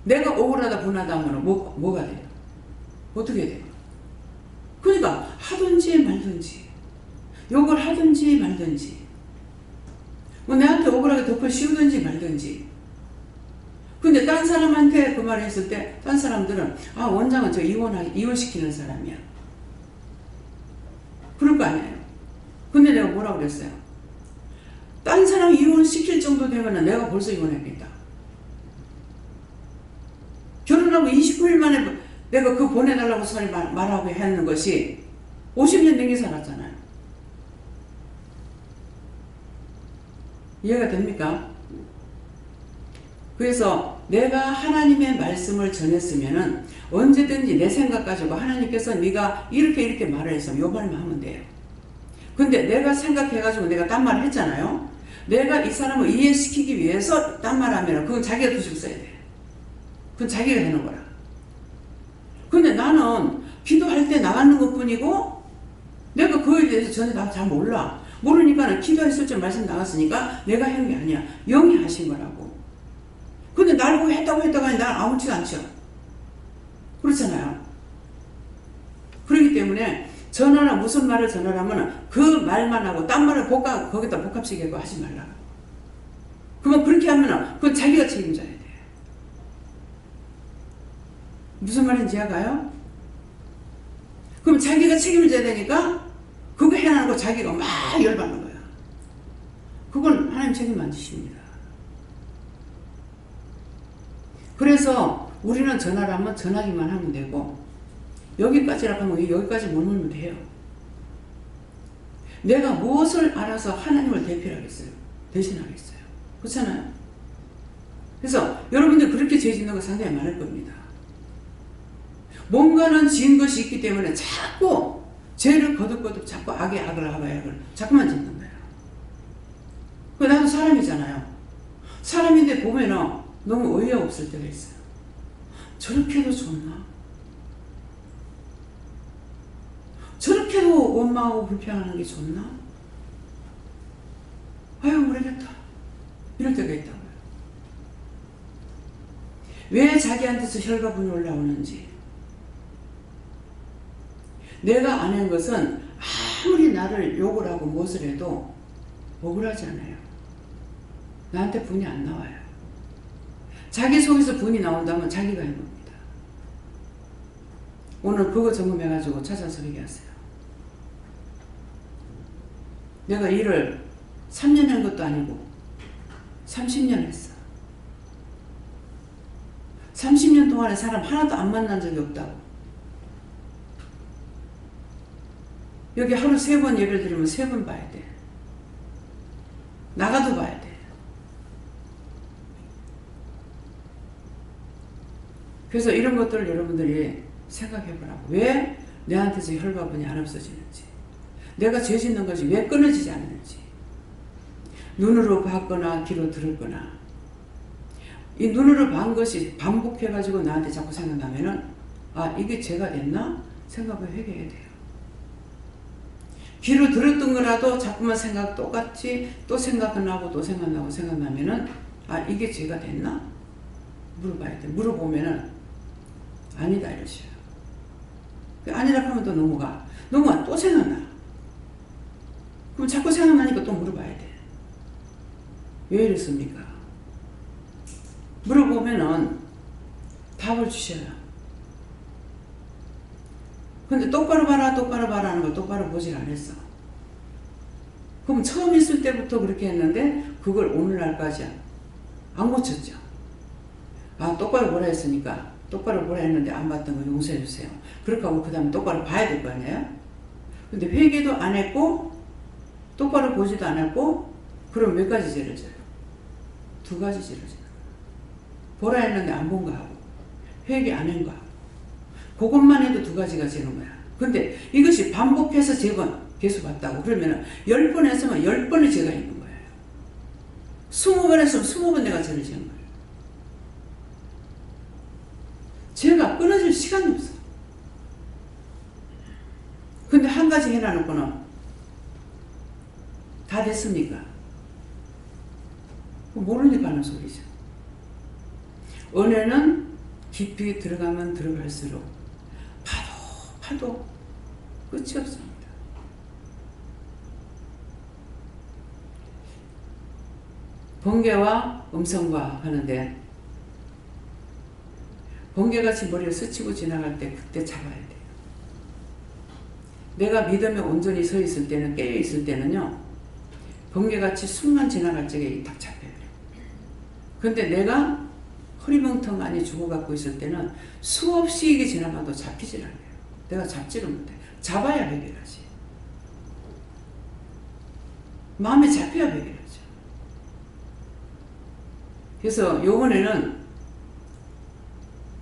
내가 억울하다 분하다 하면 뭐가 돼요? 어떻게 돼요? 그러니까 하든지 말든지 욕을 하든지 말든지 내한테 억울하게 덮어 씌우든지 말든지. 근데 딴 사람한테 그 말을 했을 때 딴 사람들은 원장은 저 이혼시키는 사람이야. 그럴 거 아니에요. 근데 내가 뭐라고 그랬어요? 딴 사람 이혼시킬 정도 되면 내가 벌써 이혼했겠다. 결혼하고 29일 만에 내가 그 보내달라고 소리 말하고 했는 것이 50년 넘게 살았잖아요. 이해가 됩니까? 그래서 내가 하나님의 말씀을 전했으면은 언제든지 내 생각 가지고 하나님께서 네가 이렇게 말을 해서 요 말만 하면 돼요. 근데 내가 생각해가지고 내가 딴 말을 했잖아요. 내가 이 사람을 이해시키기 위해서 딴 말 하면 그건 자기가 뒤집어 써야 돼. 그건 자기가 하는 거라. 근데 나는 기도할 때 나가는 것 뿐이고 내가 그거에 대해서 전혀 잘 몰라. 모르니까 기도했을 때 말씀 나갔으니까 내가 한 게 아니야. 영이 하신 거라고. 근데 날 보고 했다고 하니 난 아무렇지도 않죠. 그렇잖아요. 그렇기 때문에 전하나 무슨 말을 전하라면 그 말만 하고 딴 말을 거기다 복합시키고 하지 말라. 그러면 그렇게 하면 그건 자기가 책임져야 돼. 무슨 말인지 알아요? 그럼 자기가 책임을 져야 되니까 그거 해놔놓고 자기가 막 열받는 거야. 그건 하나님 책임 안 지십니다. 그래서 우리는 전하라면 전하기만 하면 되고 여기까지라고 하면 여기까지 머물면 돼요. 내가 무엇을 알아서 하나님을 대표하겠어요? 대신하겠어요? 그렇잖아요? 그래서 여러분들 그렇게 죄 짓는 거 상당히 많을 겁니다. 뭔가는 지은 것이 있기 때문에 자꾸 죄를 거듭 자꾸 악에 악을 자꾸만 짓는 거예요. 나도 사람이잖아요. 사람인데 보면은 너무 어이가 없을 때가 있어요. 저렇게도 좋나? 저렇게도 원망하고 불평하는 게 좋나? 아유 모르겠다. 이럴 때가 있다고요. 왜 자기한테서 혈가분이 올라오는지. 내가 아는 것은 아무리 나를 욕을 하고 무엇을 해도 억울하잖아요. 나한테 분이 안 나와요. 자기 속에서 분이 나온다면 자기가 한 겁니다. 오늘 그거 점검해가지고 찾아서 얘기하세요. 내가 일을 3년 한 것도 아니고 30년 했어. 30년 동안에 사람 하나도 안 만난 적이 없다고. 여기 하루 3번 예배 드리면 3번 봐야 돼. 나가도 봐야 돼. 그래서 이런 것들을 여러분들이 생각해 보라고. 왜 내한테서 혈과분이 안 없어지는지, 내가 죄 짓는 것이 왜 끊어지지 않는지, 눈으로 봤거나 귀로 들었거나, 이 눈으로 본 것이 반복해가지고 나한테 자꾸 생각나면은, 아, 이게 죄가 됐나? 생각을 회개해야 돼요. 귀로 들었던 거라도 자꾸만 생각 똑같이 또 생각나고 또 생각나고 생각나면은, 아, 이게 죄가 됐나? 물어봐야 돼. 물어보면은 아니다 이러셔요. 아니라 하면 또 넘어가 또 생각나. 그럼 자꾸 생각나니까 또 물어봐야 돼. 왜 이랬습니까? 물어보면은 답을 주셔요. 근데 똑바로 봐라 하는 거 똑바로 보질 않았어. 그럼 처음 있을 때부터 그렇게 했는데 그걸 오늘날까지 안 고쳤죠. 아, 똑바로 보라 했으니까 똑바로 보라 했는데 안 봤던 거 용서해 주세요. 그렇게 하고 그 다음에 똑바로 봐야 될 거 아니에요? 근데 회개도 안 했고 똑바로 보지도 않았고, 그럼 몇 가지 죄를 져요? 2가지 죄를 져요. 보라 했는데 안 본 거 하고 회개 안 한 거 하고, 그것만 해도 2가지가 지는 거야. 근데 이것이 반복해서 재번 계속 봤다고 그러면 10번 했으면 10번의 죄가 있는 거예요. 20번 했으면 20번 내가 죄를 지은 거예요. 죄가 끊어질 시간이 없어. 근데 한 가지 해놔놓고는 다 됐습니까? 모르니까 하는 소리죠. 은혜는 깊이 들어가면 들어갈수록 파도 끝이 없습니다. 번개와 음성과 하는데, 번개같이 머리를 스치고 지나갈 때 그때 잡아야 돼요. 내가 믿음에 온전히 서 있을 때는, 깨어 있을 때는요, 번개같이 순간 지나갈 적에 딱 잡혀요. 근데 내가 허리멍텅하니 죽어갖고 있을 때는 수없이 이게 지나가도 잡히질 않아요. 내가 잡지를 못해. 잡아야 해결하지. 마음에 잡혀야 해결하죠. 그래서 요번에는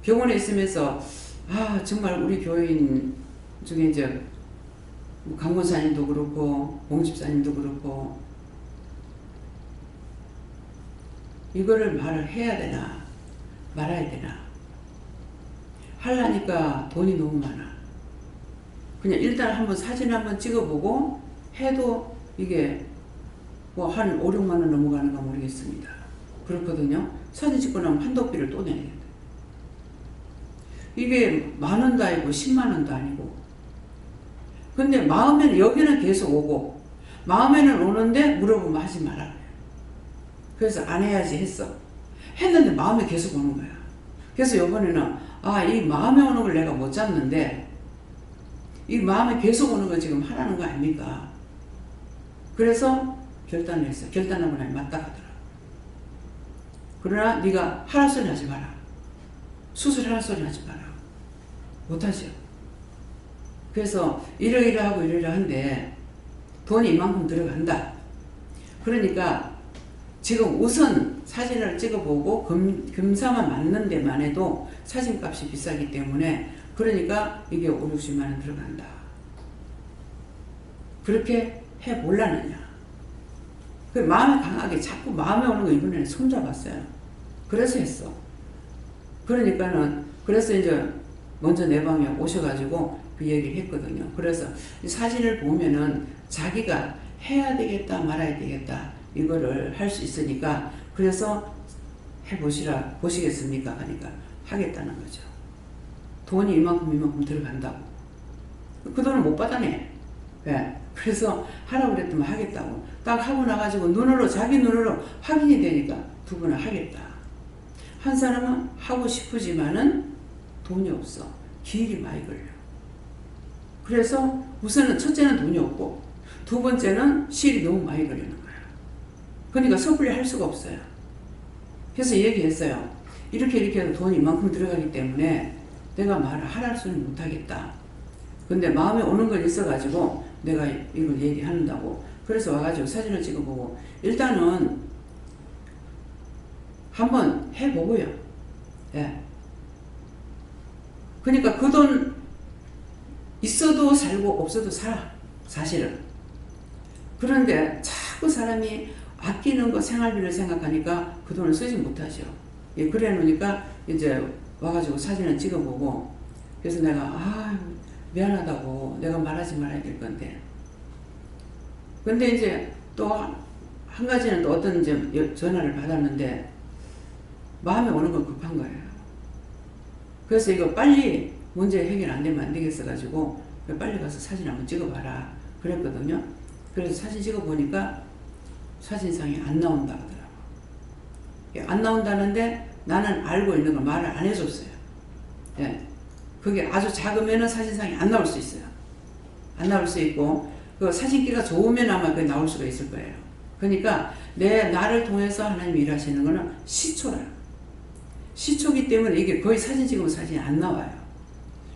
병원에 있으면서, 아, 정말 우리 교인 중에 이제 강권사님도 그렇고 봉집사님도 그렇고, 이거를 말을 해야 되나 말아야 되나 하려니까 돈이 너무 많아. 그냥 일단 한번 사진 한번 찍어보고 해도 이게 뭐 한 5, 6만 원 넘어가는가 모르겠습니다. 그렇거든요. 사진 찍고 나면 한도비를 또 내야 돼. 이게 만 원도 아니고 10만 원도 아니고. 근데 마음에는, 여기는 계속 오고 마음에는 오는데 물어보면 하지 마라 그래요. 그래서 안 해야지 했어. 했는데 마음에 계속 오는 거야. 그래서 이번에는, 아, 이 마음에 오는 걸 내가 못 잡는데 이 마음에 계속 오는 거 지금 하라는 거 아닙니까? 그래서 결단을 했어요. 결단하고 나니 맞다 하더라. 그러나 네가 하라 소리 하지 마라. 수술하라 소리 하지 마라. 못하죠. 그래서 이러이러하고 이러이러한데 돈이 이만큼 들어간다. 그러니까 지금 우선 사진을 찍어보고 검사만 맞는 데만 해도 사진값이 비싸기 때문에, 그러니까 이게 5, 60만 원 들어간다. 그렇게 해보려느냐. 그 마음이 강하게 자꾸 마음에 오는 거 이번에는 손잡았어요. 그래서 했어. 그러니까는, 그래서 이제 먼저 내 방에 오셔가지고 그 얘기를 했거든요. 그래서 이 사진을 보면은 자기가 해야 되겠다 말아야 되겠다 이거를 할 수 있으니까, 그래서 보시겠습니까? 하니까 하겠다는 거죠. 돈이 이만큼 들어간다고. 그 돈을 못 받아내. 예. 그래서 하라고 그랬더니 하겠다고. 딱 하고 나가지고 눈으로, 자기 눈으로 확인이 되니까 두 분은 하겠다. 한 사람은 하고 싶으지만은 돈이 없어. 기일이 많이 걸려. 그래서 우선은 첫째는 돈이 없고 두 번째는 시일이 너무 많이 걸리는 거야. 그러니까 섣불리 할 수가 없어요. 그래서 얘기했어요. 이렇게 해도 돈이 이만큼 들어가기 때문에 내가 말을 하랄 수는 못하겠다. 근데 마음에 오는 건 있어가지고 내가 이걸 얘기한다고. 그래서 와가지고 사진을 찍어보고 일단은 한번 해보고요. 예. 그러니까 그 돈 있어도 살고 없어도 살아. 사실은. 그런데 자꾸 사람이 아끼는 거 생활비를 생각하니까 그 돈을 쓰지 못하죠. 예, 그래 놓으니까 이제 와가지고 사진을 찍어보고 그래서 내가 미안하다고 내가 말하지 말아야 될 건데 근데 이제 또 한 가지는 또 어떤 이제 전화를 받았는데 마음에 오는 건 급한 거예요. 그래서 이거 빨리 문제 해결 안 되면 안 되겠어 가지고 빨리 가서 사진 한번 찍어봐라 그랬거든요. 그래서 사진 찍어보니까 사진상이 안 나온다 하더라고. 안 나온다는데 나는 알고 있는 걸 말을 안 해줬어요. 예. 그게 아주 작으면은 사진상이 안 나올 수 있어요. 안 나올 수 있고, 그 사진기가 좋으면 아마 그게 나올 수가 있을 거예요. 그러니까 나를 통해서 하나님이 일하시는 거는 시초라. 시초기 때문에 이게 거의 사진 찍으면 사진이 안 나와요.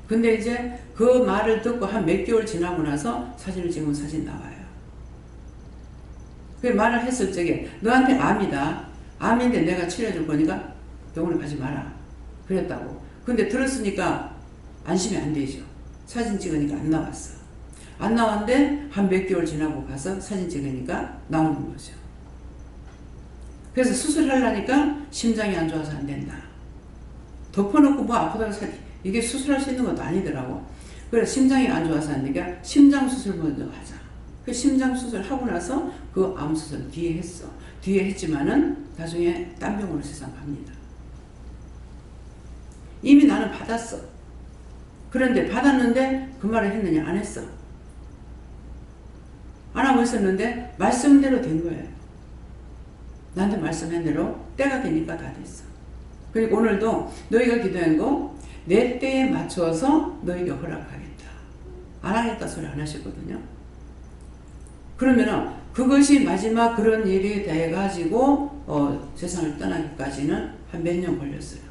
근데 이제 그 말을 듣고 한 몇 개월 지나고 나서 사진을 찍으면 사진 나와요. 그 말을 했을 적에 너한테 암이다. 암인데 내가 치료해줄 거니까 병원에 가지 마라. 그랬다고. 근데 들었으니까 안심이 안 되죠. 사진 찍으니까 안 나왔어. 안 나왔는데 한 몇 개월 지나고 가서 사진 찍으니까 나오는 거죠. 그래서 수술하려니까 심장이 안 좋아서 안 된다. 덮어놓고 뭐 아프다고 이게 수술할 수 있는 것도 아니더라고. 그래서 심장이 안 좋아서 안 되니까 심장 수술 먼저 하자. 그 심장 수술 하고 나서 그 암 수술 뒤에 했어. 뒤에 했지만은 나중에 딴 병원으로 세상 갑니다. 이미 나는 받았어. 그런데 받았는데 그 말을 했느냐 안 했어. 안 하고 있었는데 말씀대로 된 거예요. 나한테 말씀한 대로 때가 되니까 다 됐어. 그리고 오늘도 너희가 기도한 거 내 때에 맞춰서 너희에게 허락하겠다. 안 하겠다 소리 안 하셨거든요. 그러면은 그것이 마지막 그런 일이 돼가지고 세상을 떠나기까지는 한 몇 년 걸렸어요.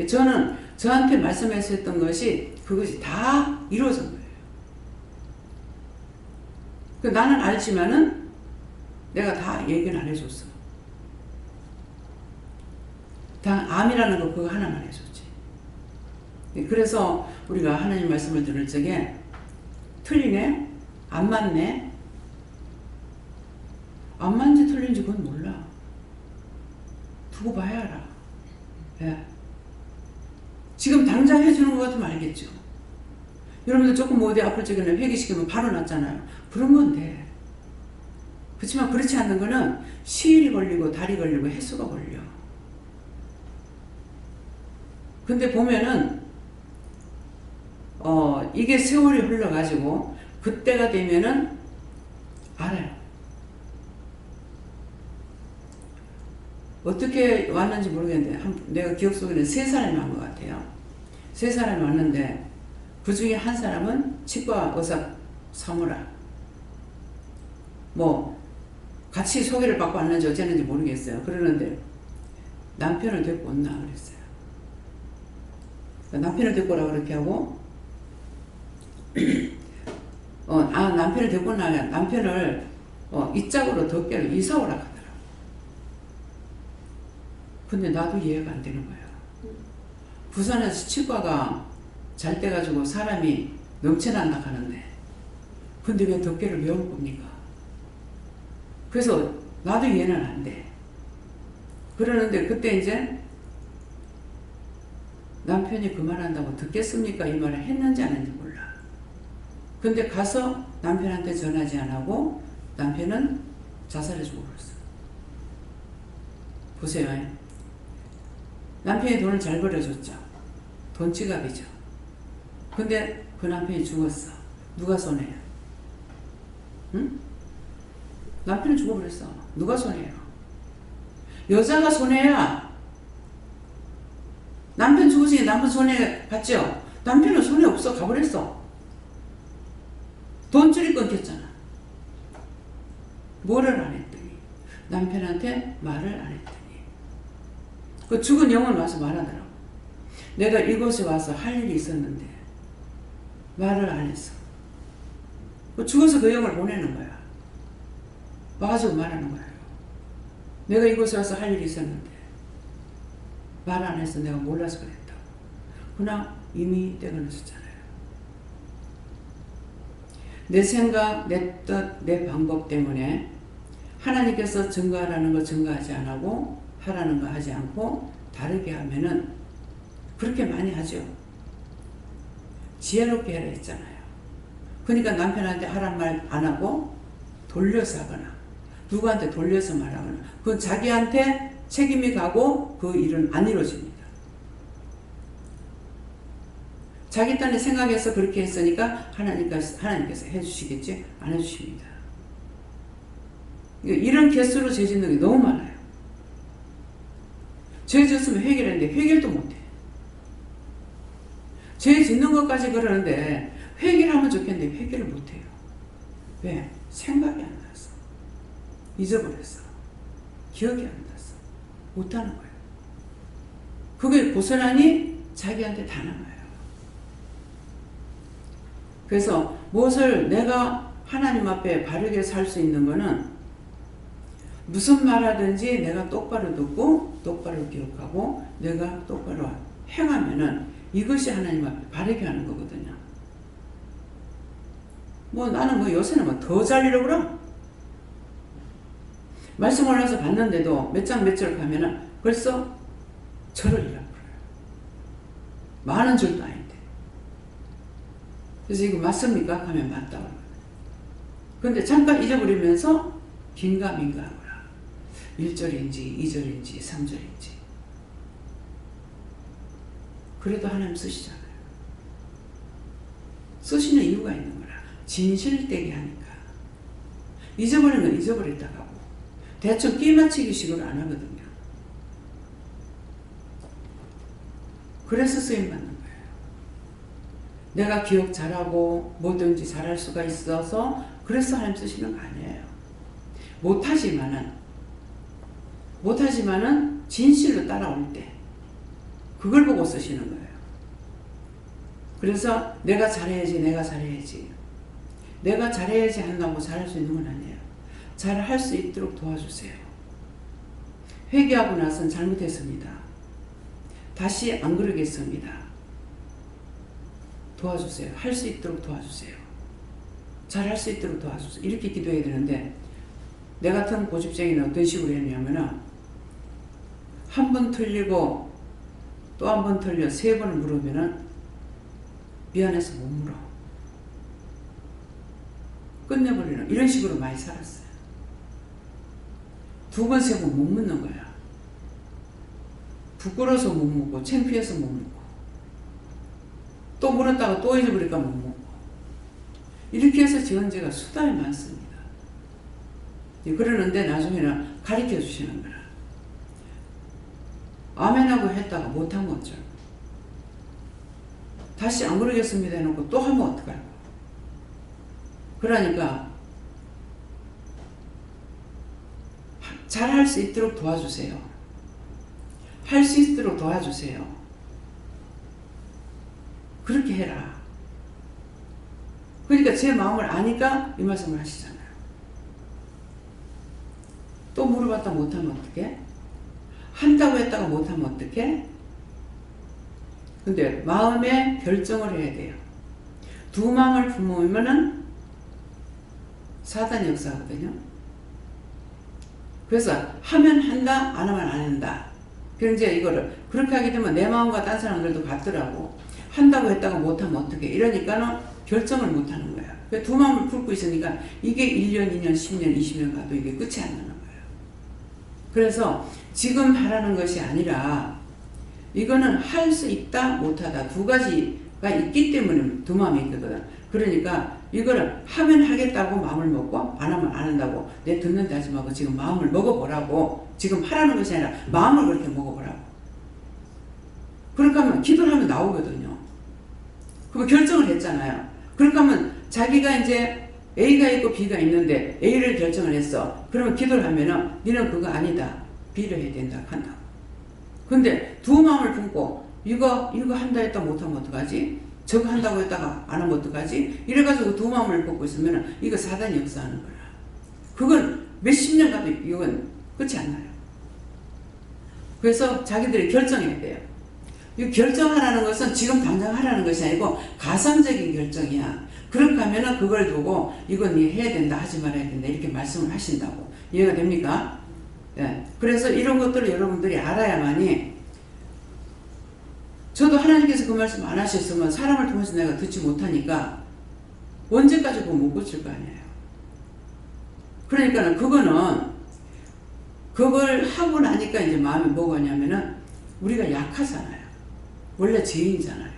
저는 저한테 말씀하셨던 것이 그것이 다 이루어진 거예요. 나는 알지만은 내가 다 얘기는 안 해줬어. 다 암이라는 거 그거 하나만 해줬지. 그래서 우리가 하나님 말씀을 들을 적에 틀리네? 안 맞네? 안 맞는지 틀린지 그건 몰라. 두고 봐야 알아. 예. 지금 당장 해주는 것 같으면 알겠죠. 여러분들 조금 뭐 어디 아플 적에는 회개시키면 바로 낫잖아요. 그런 건데. 그렇지만 그렇지 않는 거는 시일이 걸리고 달이 걸리고 횟수가 걸려. 근데 보면은 이게 세월이 흘러가지고 그때가 되면은 알아요. 어떻게 왔는지 모르겠는데 내가 기억 속에는 3사람이 온 것 같아요. 3사람이 왔는데 그 중에 한 사람은 치과 의사 사무라. 뭐 같이 소개를 받고 왔는지 어쨌는지 모르겠어요. 그러는데 남편을 데리고 온나 그랬어요. 남편을 데리고 오라 그렇게 하고 남편을 데리고 나면 남편을 이 짝으로 덕계로 이사 오라 하더라고. 근데 나도 이해가 안 되는 거야. 부산에서 치과가 잘 돼가지고 사람이 넘쳐난다 하는데 근데 왜 덕계를 왜 올 겁니까? 그래서 나도 이해는 안 돼. 그러는데 그때 이제 남편이 그 말한다고 듣겠습니까? 이 말을 했는지 안 했는지 몰라. 근데 가서 남편한테 전하지 안 하고 남편은 자살해 죽어버렸어. 보세요. 남편이 돈을 잘 벌어줬죠. 돈 지갑이죠. 근데 그 남편이 죽었어. 누가 손해야? 응? 남편은 죽어버렸어. 누가 손해요? 여자가 손해야. 남편 죽으시니 남편 손해 봤죠? 남편은 손해 없어. 가버렸어. 돈줄이 끊겼잖아. 뭐를 안 했더니, 남편한테 말을 안 했더니, 그 죽은 영혼 와서 말하더라고. 내가 이곳에 와서 할 일이 있었는데 말을 안 했어. 죽어서 그 영을 보내는 거야. 와가지고 말하는 거예요. 내가 이곳에 와서 할 일이 있었는데 말 안 했어. 내가 몰라서 그랬다고. 그러나 이미 때가 늦었잖아요. 내 생각, 내 뜻, 내 방법 때문에 하나님께서 증거하라는 거 증거하지 안 하고 하라는 거 하지 않고 다르게 하면은 그렇게 많이 하죠. 지혜롭게 해라 했잖아요. 그러니까 남편한테 하란 말 안 하고 돌려서 하거나 누구한테 돌려서 말하거나 그건 자기한테 책임이 가고 그 일은 안 이루어집니다. 자기 딴에 생각해서 그렇게 했으니까 하나님께서 해주시겠지? 안 해주십니다. 이런 개수로 죄 짓는 게 너무 많아요. 죄 짓으면 해결했는데 해결도 못해. 죄 짓는 것까지 그러는데 회개를 하면 좋겠는데 회개를 못해요. 왜? 생각이 안 나서. 잊어버렸어. 기억이 안 나서. 못하는 거예요. 그게 고스란히 자기한테 다 남아요. 그래서 무엇을 내가 하나님 앞에 바르게 살 수 있는 거는 무슨 말하든지 내가 똑바로 듣고 똑바로 기억하고 내가 똑바로 행하면은 이것이 하나님 앞에 바르게 하는 거거든요. 나는 요새는 더 잘리려고 그러? 말씀 올라서 봤는데도 몇 장 몇 절 가면은 벌써 절을 이라고 그래요. 많은 절도 아닌데. 그래서 이거 맞습니까? 하면 맞다고. 근데 잠깐 잊어버리면서 긴가민가 하거라. 1절인지 2절인지 3절인지. 그래도 하나님 쓰시잖아요. 쓰시는 이유가 있는 거라. 진실되게 하니까. 잊어버린 건 잊어버렸다고 하고 대충 끼 맞추기 식으로 안 하거든요. 그래서 쓰임받는 거예요. 내가 기억 잘하고 뭐든지 잘할 수가 있어서 그래서 하나님 쓰시는 거 아니에요. 못하지만은 진실로 따라올 때 그걸 보고 쓰시는 거예요. 그래서 내가 잘해야지 내가 잘해야지 한다고 잘할 수 있는 건 아니에요. 잘할 수 있도록 도와주세요. 회개하고 나선 잘못했습니다. 다시 안 그러겠습니다. 도와주세요. 할 수 있도록 도와주세요. 잘할 수 있도록 도와주세요. 이렇게 기도해야 되는데 내 같은 고집쟁이는 어떤 식으로 했냐면은 한 번 틀리고 또 한 번 틀려 3번을 물으면은 미안해서 못 물어. 끝내버리는 이런 식으로 많이 살았어요. 2번, 3번 못 묻는 거야. 부끄러워서 못 묻고 창피해서 못 묻고 또 물었다가 또 잊어버리니까 못 묻고 이렇게 해서 지은 죄가 수단이 많습니다. 그러는데 나중에는 가르쳐 주시는 거라. 아멘하고 했다가 못하면 어쩔. 다시 안 그러겠습니다 해놓고 또 하면 어떡할까. 그러니까 잘할 수 있도록 도와주세요. 할 수 있도록 도와주세요. 그렇게 해라. 그러니까 제 마음을 아니까 이 말씀을 하시잖아요. 또 물어봤다 못하면 어떡해? 한다고 했다가 못하면 어떡해? 근데 마음에 결정을 해야 돼요. 2 마음을 품으면은 사단의 역사거든요. 그래서 하면 한다, 안 하면 안 한다. 그럼 이제 이거를 그렇게 하게 되면 내 마음과 딴 사람들도 같더라고. 한다고 했다가 못하면 어떡해? 이러니까는 결정을 못하는 거야. 2 마음을 품고 있으니까 이게 1년, 2년, 10년, 20년 가도 이게 끝이 안 나는 거예요. 그래서 지금 바라는 것이 아니라 이거는 할 수 있다 못하다 두 가지가 있기 때문에 두 마음이 있거든. 그러니까 이거를 하면 하겠다고 마음을 먹고 안 하면 안 한다고 내 듣는다 하지 말고 지금 마음을 먹어보라고. 지금 하라는 것이 아니라 마음을 그렇게 먹어보라고. 그렇게 하면 기도를 하면 나오거든요. 그럼 결정을 했잖아요. 그렇게 하면 자기가 이제 A가 있고 B가 있는데 A를 결정을 했어. 그러면 기도를 하면은 니는 그거 아니다. B를 해야 된다 한다. 근데 두 마음을 품고 이거 한다 했다 못하면 어떡하지? 저거 한다고 했다가 안 하면 어떡하지? 이래가지고 두 마음을 품고 있으면 이거 사단이 역사하는 거야. 그건 몇십 년 가도 이건 끝이 안 나요. 그래서 자기들이 결정해야 돼요. 이 결정하라는 것은 지금 당장 하라는 것이 아니고 가상적인 결정이야. 그렇게 하면은 그걸 두고 이건 니 해야 된다 하지 말아야 된다 이렇게 말씀을 하신다고. 이해가 됩니까? 예. 그래서 이런 것들을 여러분들이 알아야만이 저도 하나님께서 그 말씀 안 하셨으면 사람을 통해서 내가 듣지 못하니까 언제까지 그거 못 고칠 거 아니에요. 그러니까 그걸 하고 나니까 이제 마음이 뭐가냐면은 우리가 약하잖아요. 원래 죄인이잖아요.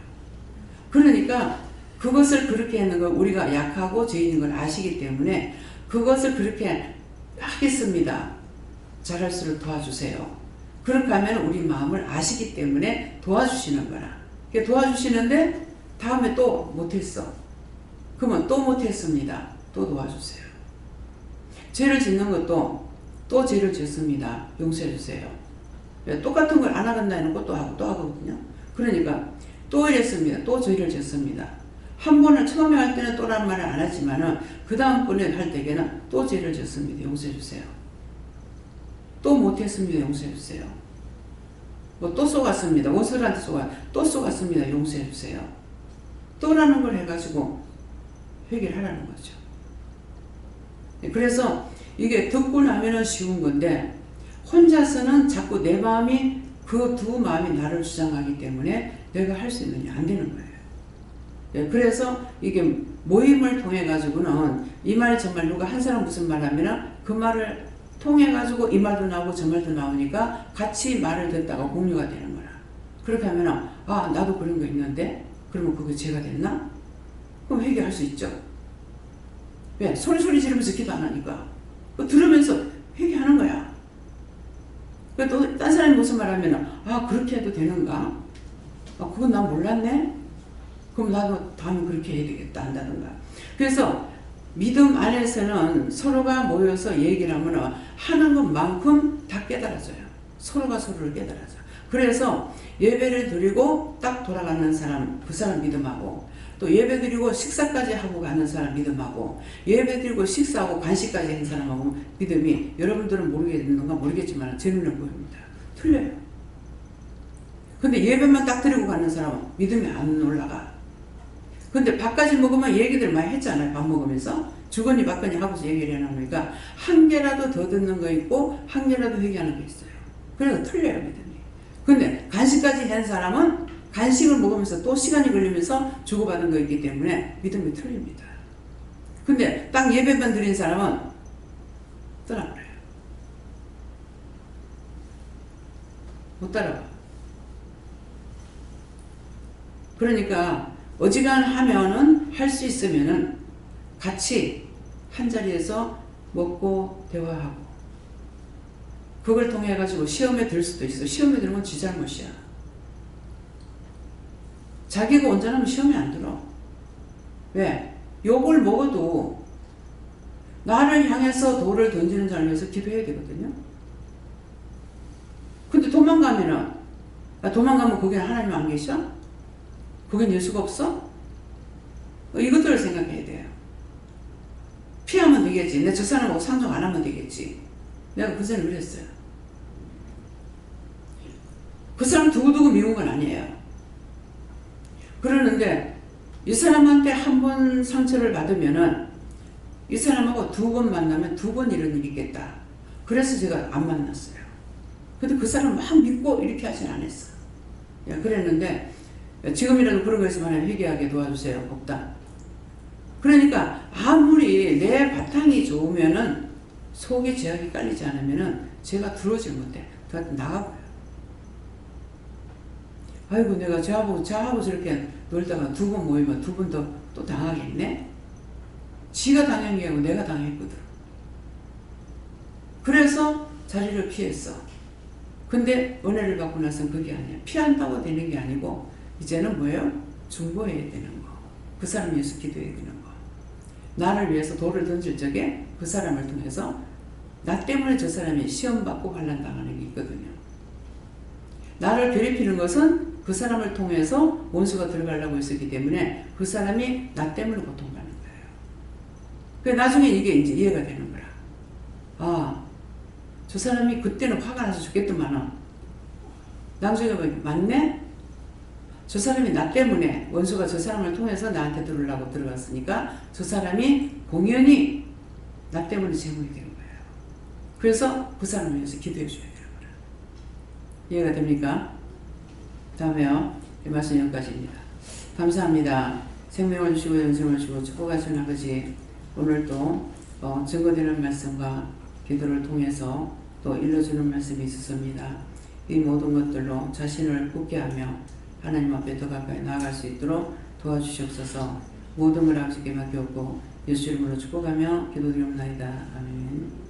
그러니까 그것을 그렇게 하는 걸 우리가 약하고 죄인인 걸 아시기 때문에 그것을 그렇게 하겠습니다. 잘할수록 도와주세요. 그렇게 하면 우리 마음을 아시기 때문에 도와주시는 거라. 도와주시는데 다음에 또 못했어. 그러면 또 못했습니다. 또 도와주세요. 죄를 짓는 것도 또 죄를 짓습니다. 용서해주세요. 똑같은 걸 안 하겠다는 것도 하고 또 하거든요. 그러니까 또 이랬습니다. 또 죄를 짓습니다. 한 번을 처음에 할 때는 또라는 말을 안 하지만은 그 다음번에 할 때에는 또 죄를 짓습니다. 용서해주세요. 또 못했습니다. 용서해주세요. 뭐 또 쏘갔습니다. 원수한테 또 쏘갔습니다. 용서해주세요. 또라는 걸 해가지고 회개를 하라는 거죠. 그래서 이게 듣고 나면은 쉬운 건데 혼자서는 자꾸 내 마음이 그 두 마음이 나를 주장하기 때문에 내가 할 수 있느냐 안 되는 거예요. 그래서 이게 모임을 통해 가지고는 이 말 저 말 누가 한 사람 무슨 말 하면은 그 말을 통해 가지고 이 말도 나오고 저 말도 나오니까 같이 말을 듣다가 공유가 되는 거라. 그렇게 하면은 아 나도 그런 거 있는데 그러면 그게 죄가 됐나? 그럼 회개할 수 있죠. 왜? 소리 지르면서 기도 안 하니까 들으면서 회개하는 거야. 또 딴 사람이 무슨 말 하면은 아 그렇게 해도 되는가? 아 그건 난 몰랐네? 그럼 나도 다음에 그렇게 해야 되겠다 한다든가. 그래서 믿음 안에서는 서로가 모여서 얘기를 하면 하는 것만큼 다 깨달아져요. 서로가 서로를 깨달아져. 그래서 예배를 드리고 딱 돌아가는 사람, 그 사람 믿음하고 또 예배 드리고 식사까지 하고 가는 사람 믿음하고 예배 드리고 식사하고 간식까지 하는 사람하고 믿음이 여러분들은 모르겠는가 모르겠지만 제 눈에 보입니다. 틀려요. 근데 예배만 딱 드리고 가는 사람은 믿음이 안 올라가. 근데 밥까지 먹으면 얘기들 많이 했잖아요. 밥 먹으면서. 주거니 받거니 하고서 얘기를 해놓으니까 한 개라도 더 듣는 거 있고 한 개라도 회개하는 게 있어요. 그래서 틀려요. 믿음이. 근데 간식까지 한 사람은 간식을 먹으면서 또 시간이 걸리면서 주고받은 거 있기 때문에 믿음이 틀립니다. 근데 딱 예배만 드린 사람은 떠나버려요. 못 따라가. 그러니까 어지간하면은 할 수 있으면은 같이 한 자리에서 먹고 대화하고 그걸 통해 가지고 시험에 들 수도 있어. 시험에 들면 지 잘못이야. 자기가 온전하면 시험에 안 들어. 왜? 욕을 먹어도 나를 향해서 돌을 던지는 자를 위해서 기도해야 되거든요. 근데 도망가면 거기는 하나님 안 계셔? 거긴 예수가 없어? 이것들을 생각해야 돼요. 피하면 되겠지. 내가 저 사람하고 상종 안 하면 되겠지. 내가 그 전에 그랬어요. 그 사람 두고두고 미운 건 아니에요. 그러는데 이 사람한테 한 번 상처를 받으면은 이 사람하고 두 번 만나면 두 번 이런 일이 있겠다. 그래서 제가 안 만났어요. 근데 그 사람 막 믿고 이렇게 하진 않았어. 그랬는데 지금이라도 그런 거에서만 회개하게 도와주세요. 복다. 그러니까 아무리 내 바탕이 좋으면은 속에 죄악이 깔리지 않으면은 제가 들어오질 못해. 나가버려요. 아이고 내가 저하고 저렇게 놀다가 두 번 모이면 두 번 더 또 당하겠네. 지가 당한 게 아니고 내가 당했거든. 그래서 자리를 피했어. 근데 은혜를 받고 나서는 그게 아니야. 피한다고 되는 게 아니고 이제는 뭐예요? 중보해야 되는 거. 그 사람 위해서 기도해야 되는 거. 나를 위해서 돌을 던질 적에 그 사람을 통해서 나 때문에 저 사람이 시험받고 환난당하는 게 있거든요. 나를 괴롭히는 것은 그 사람을 통해서 원수가 들어가려고 했었기 때문에 그 사람이 나 때문에 고통받는 거예요. 그래서 나중에 이게 이제 이해가 되는 거야. 아, 저 사람이 그때는 화가 나서 죽겠더만은 나중에 보니까 맞네? 저 사람이 나 때문에 원수가 저 사람을 통해서 나한테 들으려고 들어갔으니까 저 사람이 공연히 나 때문에 제목이 되는 거예요. 그래서 그 사람을 위해서 기도해 줘야 되는 거라. 이해가 됩니까? 다음에요. 이 말씀 여기까지입니다. 감사합니다. 생명을 주시고 영생을 주시고 축복하시는 아버지, 오늘도 증거되는 말씀과 기도를 통해서 또 일러주는 말씀이 있었습니다. 이 모든 것들로 자신을 굳게 하며 하나님 앞에 더 가까이 나아갈 수 있도록 도와주시옵소서. 모든 걸 아버지께 맡겼고 예수 이름으로 축복하며 기도드리옵나이다. 아멘.